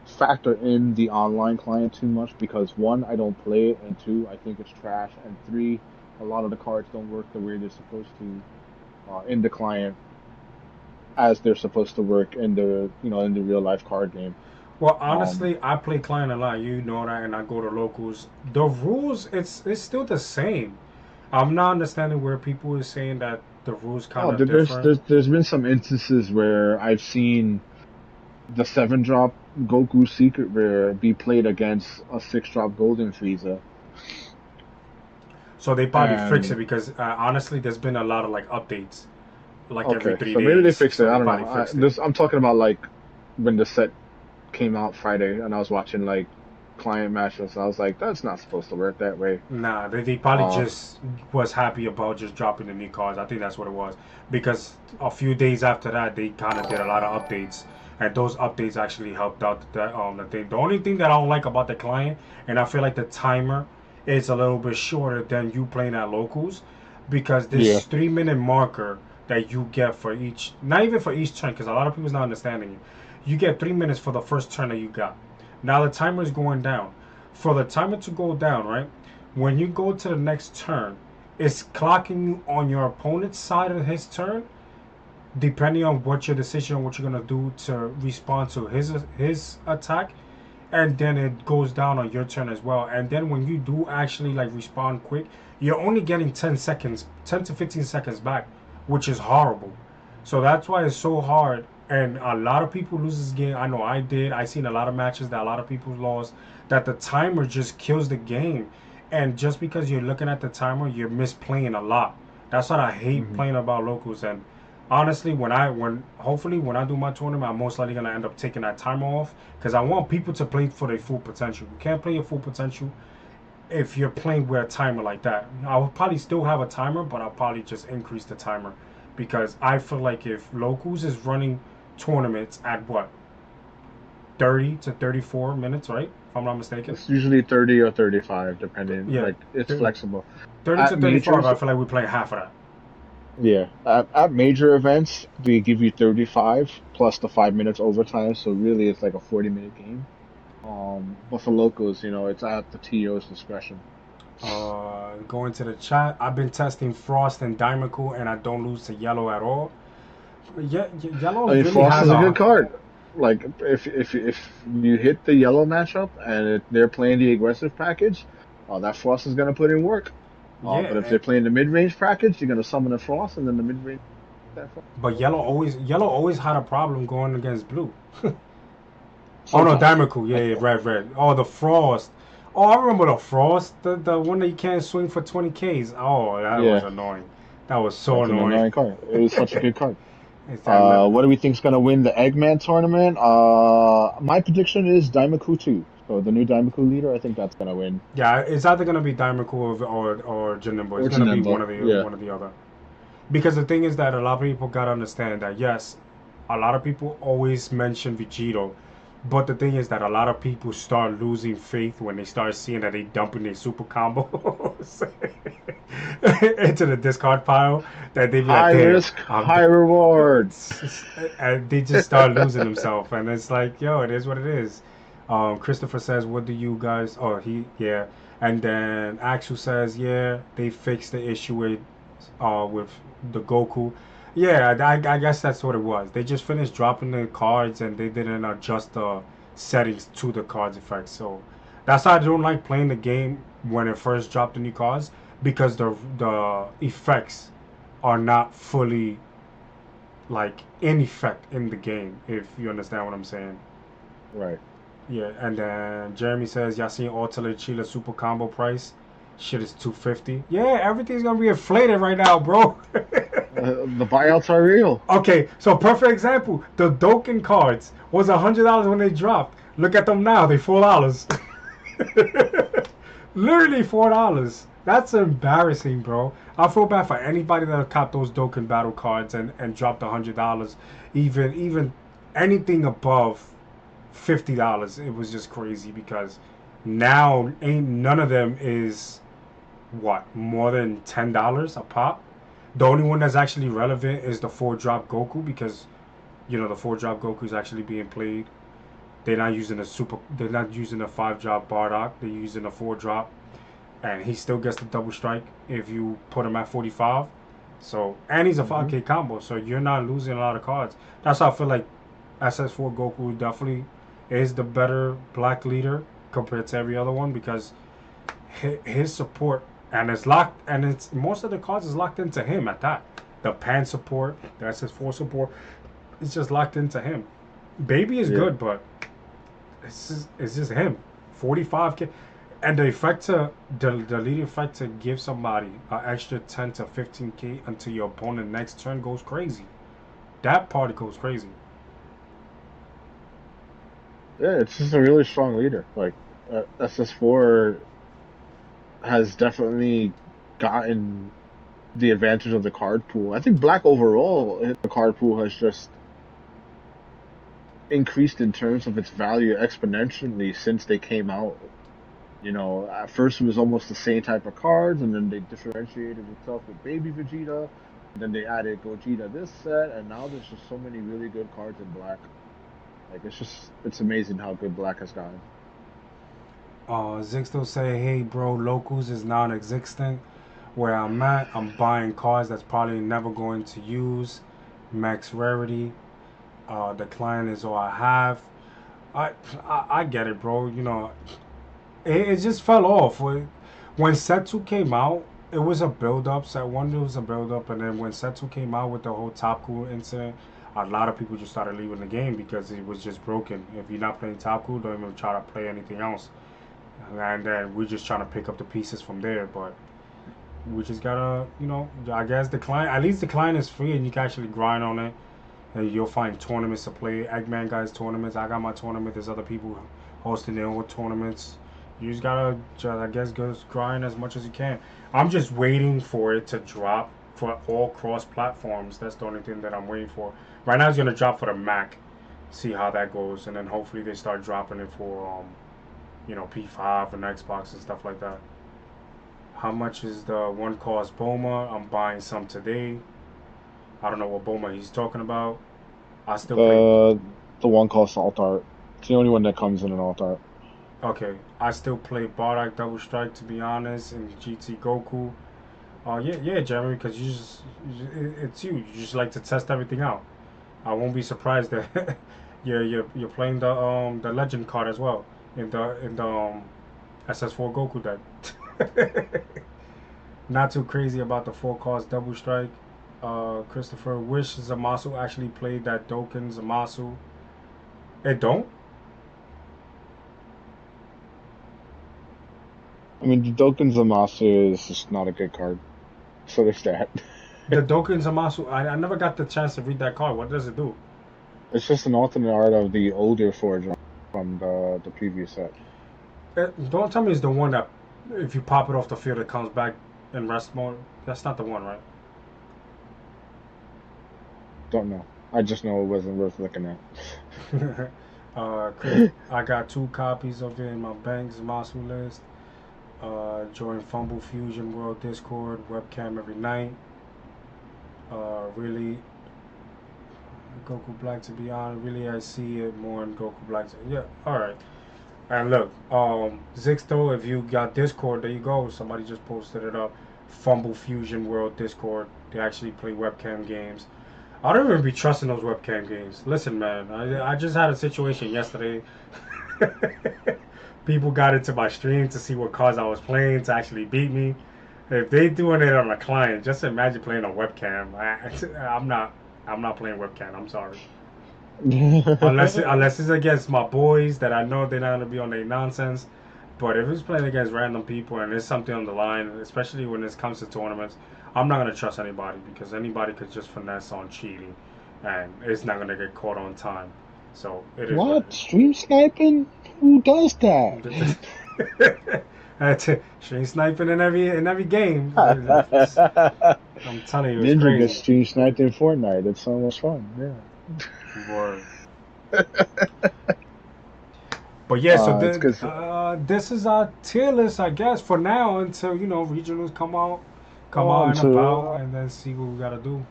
factor in the online client too much because one, I don't play it, and two, I think it's trash, and three, a lot of the cards don't work the way they're supposed to in the client as they're supposed to work in the in the real life card game.
well,
Um,
honestly, I play client a lot. You know that, and I go to locals. The rules, it's still the same. I'm not understanding where people are saying that the rules kind
oh,
of different.
there's been some instances where I've seen the 7 drop Goku Secret Rare be played against a 6 drop Golden Frieza,
So they probably fix it
and
because honestly, there's been a lot of like updates, like every
okay,
three
so maybe they
days.
fixed it.
So
I
they
don't
probably
know.
fixed it.
I'm talking about like when the set came out Friday, and I was watching like client matches. I was like, that's not supposed to work that way.
Nah, they probably
Uh,
just was happy about just dropping the new cards. I think that's what it was. Because a few days after that, they kind of did a lot of updates, and those updates actually helped out the thing. The only thing that I don't like about the client, and I feel like the timer is a little bit shorter than you playing at locals, because
yeah.
this 3 minute marker that you get for each, not even for each turn, because a lot of people's not understanding it. You get 3 minutes for the first turn that you got. Now the timer is going down. For the timer to go down, right? When you go to the next turn, it's clocking you on your opponent's side of his turn, depending on what your decision, what you're gonna do to respond to his attack, and then it goes down on your turn as well. And then when you do actually like respond quick, you're only getting 10 seconds, 10 to 15 seconds back, which is horrible. So that's why it's so hard. And a lot of people lose this game. I know I did. I seen a lot of matches that a lot of people lost. That the timer just kills the game, and just because you're looking at the timer, you're misplaying a lot. That's what I hate
Hmm.
playing about locals. And honestly, when hopefully when I do my tournament, I'm most likely gonna end up taking that timer off because I want people to play for their full potential. You can't play your full potential if you're playing with a timer like that. I will probably still have a timer, but I'll probably just increase the timer because I feel like if locals is running tournaments at what 30 to 34 minutes, right? If I'm not mistaken.
It's usually 30 or 35, depending.
Yeah,
Like it's flexible.
30
At
to 35.
majors,
I feel like we're playing half of that.
yeah, at major events, they give you 35 plus the 5 minutes overtime. So really, it's like a 40-minute game. But for locals, it's at the TO's discretion.
Going to the chat. I've been testing Frost and Dimacool, and I don't lose to Yellow at all. Yeah, Yellow
I mean,
really
Frost
has
is a good
a.
card. Like if you hit the yellow matchup and they're playing the aggressive package, that Frost is gonna put in work. But if
Yeah,
they're playing the mid range package, you're gonna summon a Frost, and then the mid range that Frost.
but yellow always had a problem going against blue. Oh no,
Sometimes,
Dimacool. Yeah,
like
yeah, red. Oh, the Frost. Oh, I remember the Frost, the one that you can't swing for 20Ks. Oh, that was
Yeah,
annoying. That was so
that's an
annoying.
annoying card. It was such a good card.
It's that.
What do we think's gonna win the Eggman tournament? My prediction is Daimaku 2. So the new Daimaku leader, I think that's gonna win.
Yeah, it's either gonna be Daimaku or Janemba. It's
Or
gonna be
Janemba. Yeah.
one or the other. Because the thing is that a lot of people gotta understand that yes, a lot of people always mention Vegito, but the thing is that a lot of people start losing faith when they start seeing that they dumping their super combos into the discard pile. That they be like,
High
damn,
risk, high reward.
and they just start losing themselves. And it's like, yo, it is what it is. Christopher says, what do you guys? Oh, yeah. And then Axel says, yeah, they fixed the issue with the Goku. Yeah, I guess that's what it was. They just finished dropping the cards and they didn't adjust the settings to the cards effects. So that's why I don't like playing the game when it first dropped the new cards because the effects are not fully like in effect in the game. If you understand what I'm saying.
Right.
Yeah, and then Jeremy says, y'all seen Ultimate Chila Super Combo price? Shit is 250. Yeah, everything's gonna be inflated right now, bro.
The buyouts are real.
Okay, so perfect example. The Dokken cards was $100 when they dropped. Look at them now, they $4. Literally $4. That's embarrassing, bro. I feel bad for anybody that caught those Dokkan battle cards and dropped $100. Even anything above $50. It was just crazy because now ain't none of them is what more than $10 a pop. The only one that's actually relevant is the 4 drop Goku because the 4 drop Goku is actually being played. They're not using a super. They're not using a 5 drop Bardock. They're using a 4 drop, and he still gets the double strike if you put him at 45. So and he's a
Hmm.
5K combo, so you're not losing a lot of cards. That's how I feel like SS4 Goku definitely is the better black leader compared to every other one because his support and it's most of the cards is locked into him at that. The pan support, the SS4 support, it's just locked into him. Baby is
Yeah.
good, but it's just him. 45K, and the leading effect to give somebody an extra 10 to 15K until your opponent next turn goes crazy. That part goes crazy.
Yeah, it's just a really strong leader. Like SS4 has definitely gotten the advantage of the card pool. I think Black overall, the card pool has just increased in terms of its value exponentially since they came out. At first it was almost the same type of cards, and then they differentiated itself with Baby Vegeta, and then they added Gogeta this set, and now there's just so many really good cards in Black. Like it's amazing how good Black has gotten.
Zixto say, hey bro, locals is non-existent. Where I'm at, I'm buying cards that's probably never going to use. Max rarity. The client is all I have. I, I get it, bro. It just fell off. When Set 2 came out, it was a build up. Set 1 was a build up, and then when Set 2 came out with the whole Top Cool incident, a lot of people just started leaving the game because it was just broken. If you're not playing Top Cool, don't even try to play anything else. And then we're just trying to pick up the pieces from there. But we just gotta, I guess at least the client is free and you can actually grind on it. And you'll find tournaments to play. Eggman guys tournaments. I got my tournament. There's other people hosting their own tournaments. You just gotta, I guess, go grind as much as you can. I'm just waiting for it to drop for all cross platforms. That's the only thing that I'm waiting for. Right now, it's gonna drop for the Mac. See how that goes, and then hopefully they start dropping it for P5 and Xbox and stuff like that. How much is the one cost Boma? I'm buying some today. I don't know what Boma he's talking about. I still play.
The the one cost alt art. It's the only one that comes in an alt art.
Okay, I still play Bardock Double Strike to be honest, and GT Goku. Yeah, Jeremy, because it's you. You just like to test everything out. I won't be surprised that you're playing the Legend card as well in the SS4 Goku deck. Not too crazy about the 4 cost Double Strike. Christopher wish Zamasu actually played that Dokken Zamasu. It don't.
I mean, the Dokkan Zamasu is just not a good card. So there's that.
The Dokken Zamasu, I never got the chance to read that card. What does it do?
It's just an alternate art of the older Forge from the previous set.
Don't tell me it's the one that if you pop it off the field, it comes back in rest mode. That's not the one, right?
Don't know. I just know it wasn't worth looking at.
Chris, I got 2 copies of it in my bank Zamasu list. Join Fumble Fusion World Discord, webcam every night. Really, Goku Black, to be honest, really I see it more in Goku Black. Yeah, alright. And look, Zixto, if you got Discord, there you go. Somebody just posted it up. Fumble Fusion World Discord. They actually play webcam games. I don't even be trusting those webcam games. Listen, man, I just had a situation yesterday. People got into my stream to see what cards I was playing to actually beat me. If they doing it on a client, just imagine playing a webcam. I'm not playing webcam. I'm sorry. Unless it's against my boys that I know they're not gonna be on their nonsense. But if it's playing against random people and there's something on the line, especially when it comes to tournaments, I'm not gonna trust anybody because anybody could just finesse on cheating, and it's not gonna get caught on time. So it is
What? Stream sniping? Who does that?
That's it. Stream sniping in every game. I'm telling you, it's
Ninja gets
crazy.
stream sniped in Fortnite. It's so much fun. Yeah.
Word. But yeah, so
It's because
this is our tier list, I guess, for now until regionals come out and about,
to
and then see what we gotta do.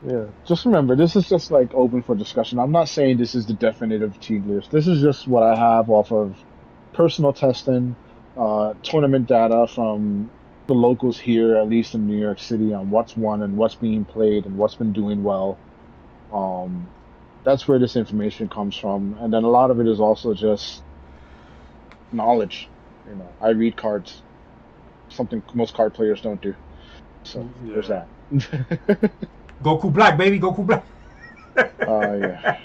yeah. Just remember, this is just like open for discussion. I'm not saying this is the definitive tier list. This is just what I have off of personal testing, tournament data from the locals here, at least in New York City, on what's won and what's being played and what's been doing well. Um, that's where this information comes from, and then a lot of it is also just knowledge. I read cards, something most card players don't do. So there's
Yeah.
that.
Goku Black, baby, Goku Black.
Yeah.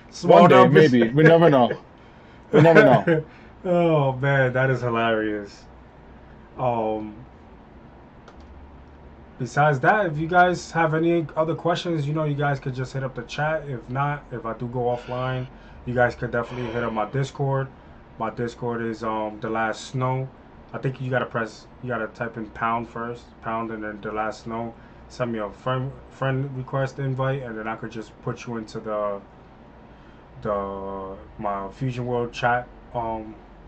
Small
One day,
numbers.
maybe. We never know. We never know.
Oh man, that is hilarious. Um, Besides that, if you guys have any other questions, you guys could just hit up the chat. If not, if I do go offline, you guys could definitely hit up my Discord. My Discord is the last snow. I think you gotta type in pound first, pound, and then the last snow. Send me a friend request invite, and then I could just put you into the my Fusion World chat,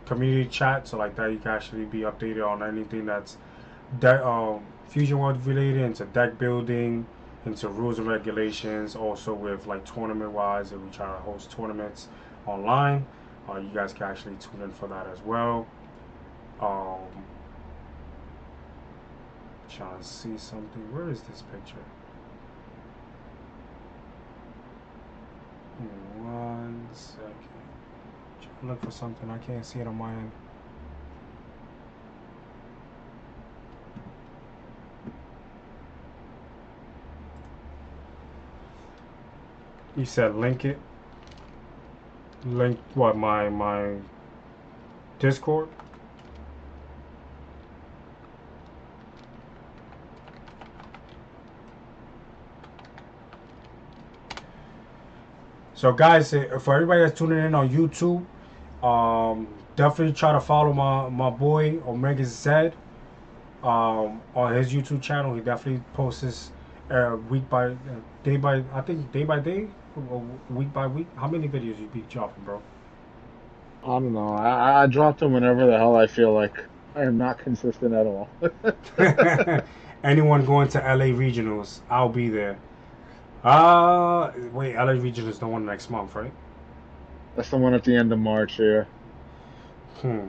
community chat. So like that, you can actually be updated on anything that's Fusion World related, into deck building, into rules and regulations, also with like tournament wise, if we try to host tournaments online, you guys can actually tune in for that as well. Um, Trying to see something. Where is this picture? One second. Trying to look for something. I can't see it on my end. You said link it. Link what? My Discord. So guys, for everybody that's tuning in on YouTube, definitely try to follow my boy Omega Z on his YouTube channel. He definitely posts this day by I think day by day or week by week. How many videos you be dropping, bro?
I don't know. I drop them whenever the hell I feel like. I am not consistent at all.
Anyone going to LA regionals, I'll be there. Wait, LA regionals is the one next month, right?
That's the one at the end of March, yeah.
Hmm.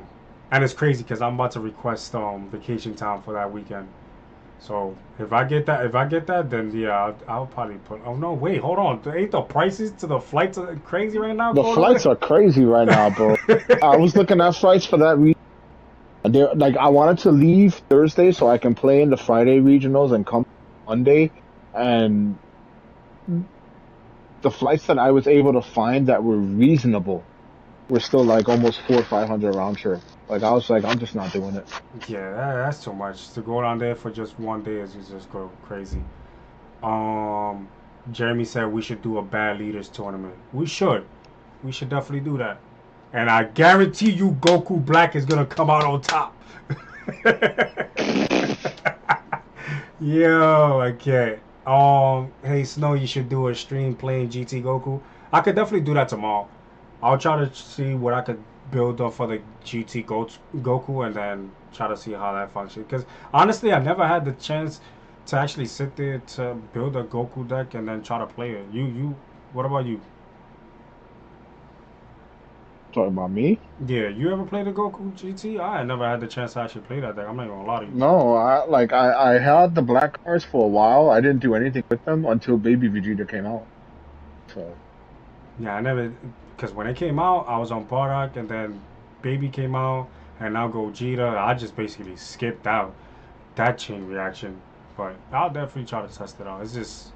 And it's crazy because I'm about to request vacation time for that weekend. So if I get that, then yeah, I'll probably put. Oh no, wait, hold on. Ain't the prices to the flights are crazy right now?
The
Going over
flights are crazy right now, bro. I was looking at flights for that reason. Like I wanted to leave Thursday so I can play in the Friday regionals and come Monday, and the flights that I was able to find that were reasonable we're still like almost 400 or 500 round trip. Like I was like, I'm just not doing it.
Yeah, that's too much to go down there for just one day. Is just go crazy. Um, Jeremy said we should do a bad leaders tournament. We should. We should definitely do that. And I guarantee you, Goku Black is gonna come out on top. Yo, okay. Hey Snow, you should do a stream playing GT Goku. I could definitely do that tomorrow. I'll try to see what I could build up for the Goku, and then try to see how that functions. Because honestly, I never had the chance to actually sit there to build a Goku deck and then try to play it. What about you?
Talking about me?
Yeah, you ever played the Goku GT? I never had the chance to actually play that deck. I'm not even gonna lie to you.
No, I had the black cards for a while. I didn't do anything with them until Baby Vegeta came out. So
Yeah, I never, because when it came out, I was on Bardock, and then Baby came out, and now Gogeta. I just basically skipped out that chain reaction, but I'll definitely try to test it out. It's just,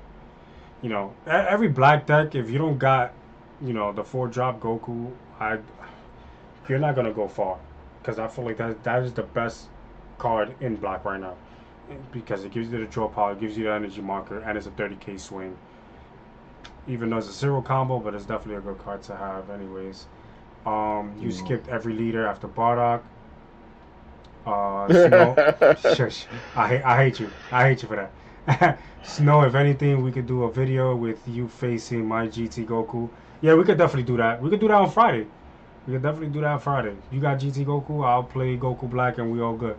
every black deck, if you don't got, the 4-drop Goku, you're not gonna go far, because I feel like that is the best card in black right now, because it gives you the draw power, it gives you the energy marker, and it's a 30k swing. Even though it's a zero combo, but it's definitely a good card to have, anyways. You skipped every leader after Bardock. Snow, shush. I hate you. I hate you for that. Snow, if anything, we could do a video with you facing my GT Goku. Yeah, we could definitely do that. We could do that on Friday. We could definitely do that on Friday. You got GT Goku, I'll play Goku Black, and we all good.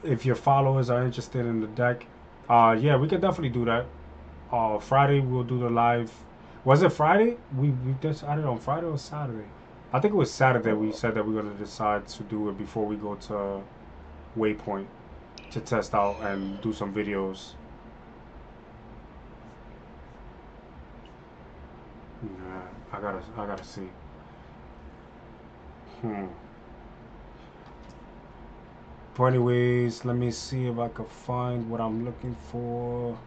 If your followers are interested in the deck, yeah, we could definitely do that. Friday we'll do the live. Was it Friday? We decided on Friday or Saturday. I think it was Saturday. We said that we're gonna decide to do it before we go to Waypoint to test out and do some videos. Yeah, I gotta see. Hmm. But anyways, let me see if I can find what I'm looking for.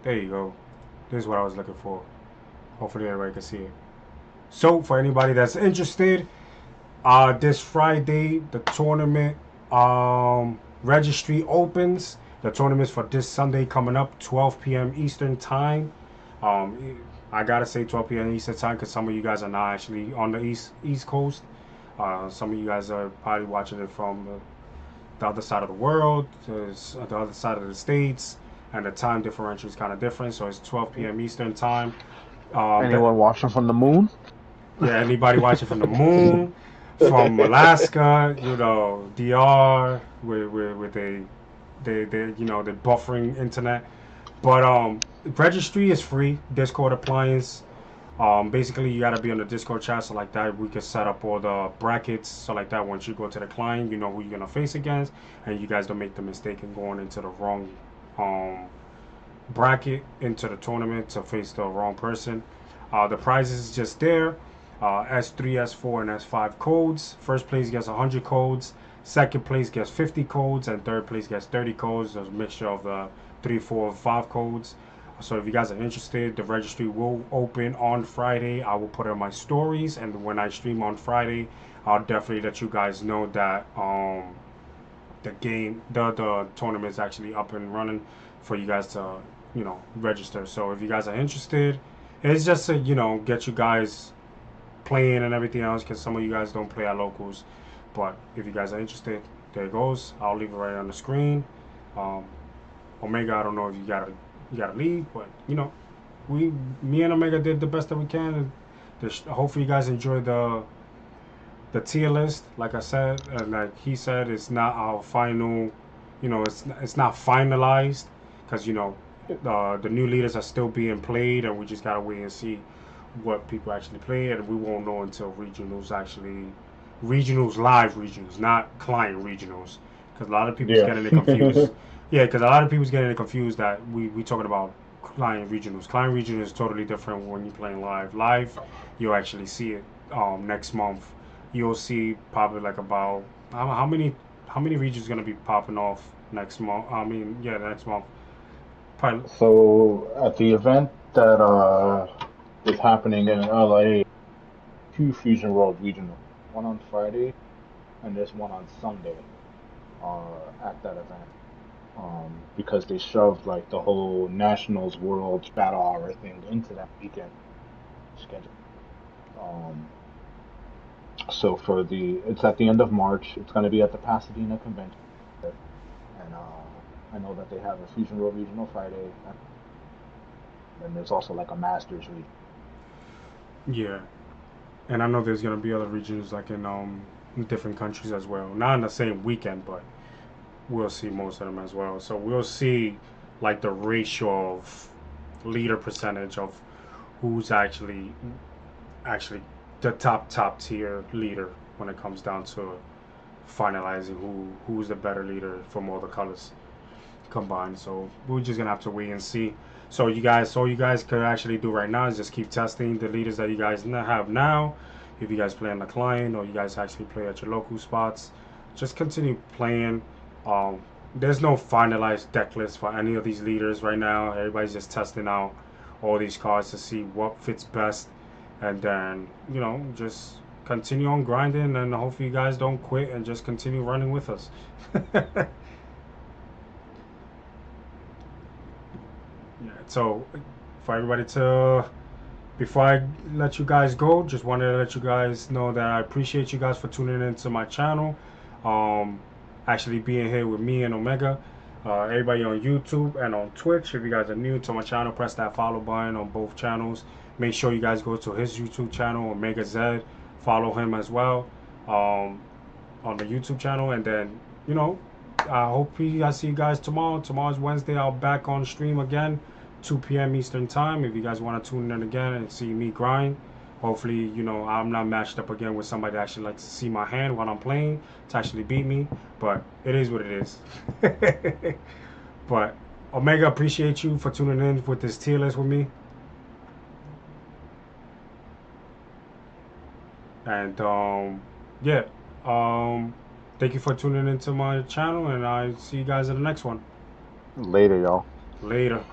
There you go. This is what I was looking for. Hopefully everybody can see it. So for anybody that's interested, this Friday the tournament registry opens. The tournament's for this Sunday coming up, 12 p.m. Eastern time. I gotta say 12 p.m. Eastern time because some of you guys are not actually on the East Coast. Some of you guys are probably watching it from the other side of the world, the other side of the states, and the time differential is kind of different. So it's 12 p.m. Eastern time.
anyone watching from the moon?
Yeah, anybody watching from the moon, from Alaska, DR with the buffering internet. But registry is free. Discord appliance. Basically, you gotta be on the Discord chat, so like that we can set up all the brackets, so like that once you go to the client, you know who you're gonna face against, and you guys don't make the mistake of going into the wrong bracket into the tournament to face the wrong person. The prizes is just there. S3, S4, and S5 codes. First place gets 100 codes. Second place gets 50 codes, and third place gets 30 codes. There's a mixture of the 3, 4, 5 codes. So if you guys are interested, the registry will open on Friday. I will put it on my stories, and when I stream on Friday, I'll definitely let you guys know that the tournament is actually up and running for you guys to register. So if you guys are interested, it's just to get you guys playing and everything else, because some of you guys don't play at locals. But if you guys are interested, there it goes. I'll leave it right on the screen. Omega, I don't know if you gotta leave, but me and Omega did the best that we can. And hopefully you guys enjoyed the tier list. Like I said, and like he said, it's not our final. It's not finalized, because the new leaders are still being played, and we just gotta wait and see what people actually play, and we won't know until live regionals, not client regionals, because a lot of people's getting it confused. Yeah, because a lot of people's getting it confused that we talking about client regionals. Client regional is totally different when you're playing live. Live, you'll actually see it next month. You'll see probably like about how many how many regions gonna be popping off next month? I mean, yeah, next month. Probably,
So at the event that is happening in LA, two Fusion World Regional, one on Friday and there's one on Sunday at that event. Because they shoved like the whole Nationals World Battle Hour thing into that weekend schedule. Um, so it's at the end of March. It's going to be at the Pasadena Convention Center, and I know that they have a Fusion World Regional Friday, and then there's also like a Masters region.
yeah. And I know there's gonna be other regions like in different countries as well. Not in the same weekend, but we'll see most of them as well. So we'll see like the ratio of leader percentage of who's actually the top tier leader when it comes down to finalizing who's the better leader from all the colors combined. So we're just gonna have to wait and see. So you guys could actually do right now is just keep testing the leaders that you guys have now. If you guys play on the client or you guys actually play at your local spots, just continue playing. Um, there's no finalized deck list for any of these leaders right now. Everybody's just testing out all these cards to see what fits best, and then just continue on grinding, and hopefully you guys don't quit and just continue running with us. Yeah, so for everybody to before I let you guys go, just wanted to let you guys know that I appreciate you guys for tuning into my channel. Um, actually being here with me and Omega. Everybody on YouTube and on Twitch. If you guys are new to my channel, press that follow button on both channels. Make sure you guys go to his YouTube channel, Omega Z. Follow him as well on the YouTube channel. And then, I hope I see you guys tomorrow. Tomorrow's Wednesday. I'll back on stream again. 2 p.m. Eastern Time. If you guys want to tune in again and see me grind, hopefully, I'm not matched up again with somebody that actually likes to see my hand while I'm playing to actually beat me. But it is what it is. But Omega, appreciate you for tuning in with this tier list with me. And yeah, thank you for tuning into my channel, and I see you guys in the next one.
Later, y'all.
Later.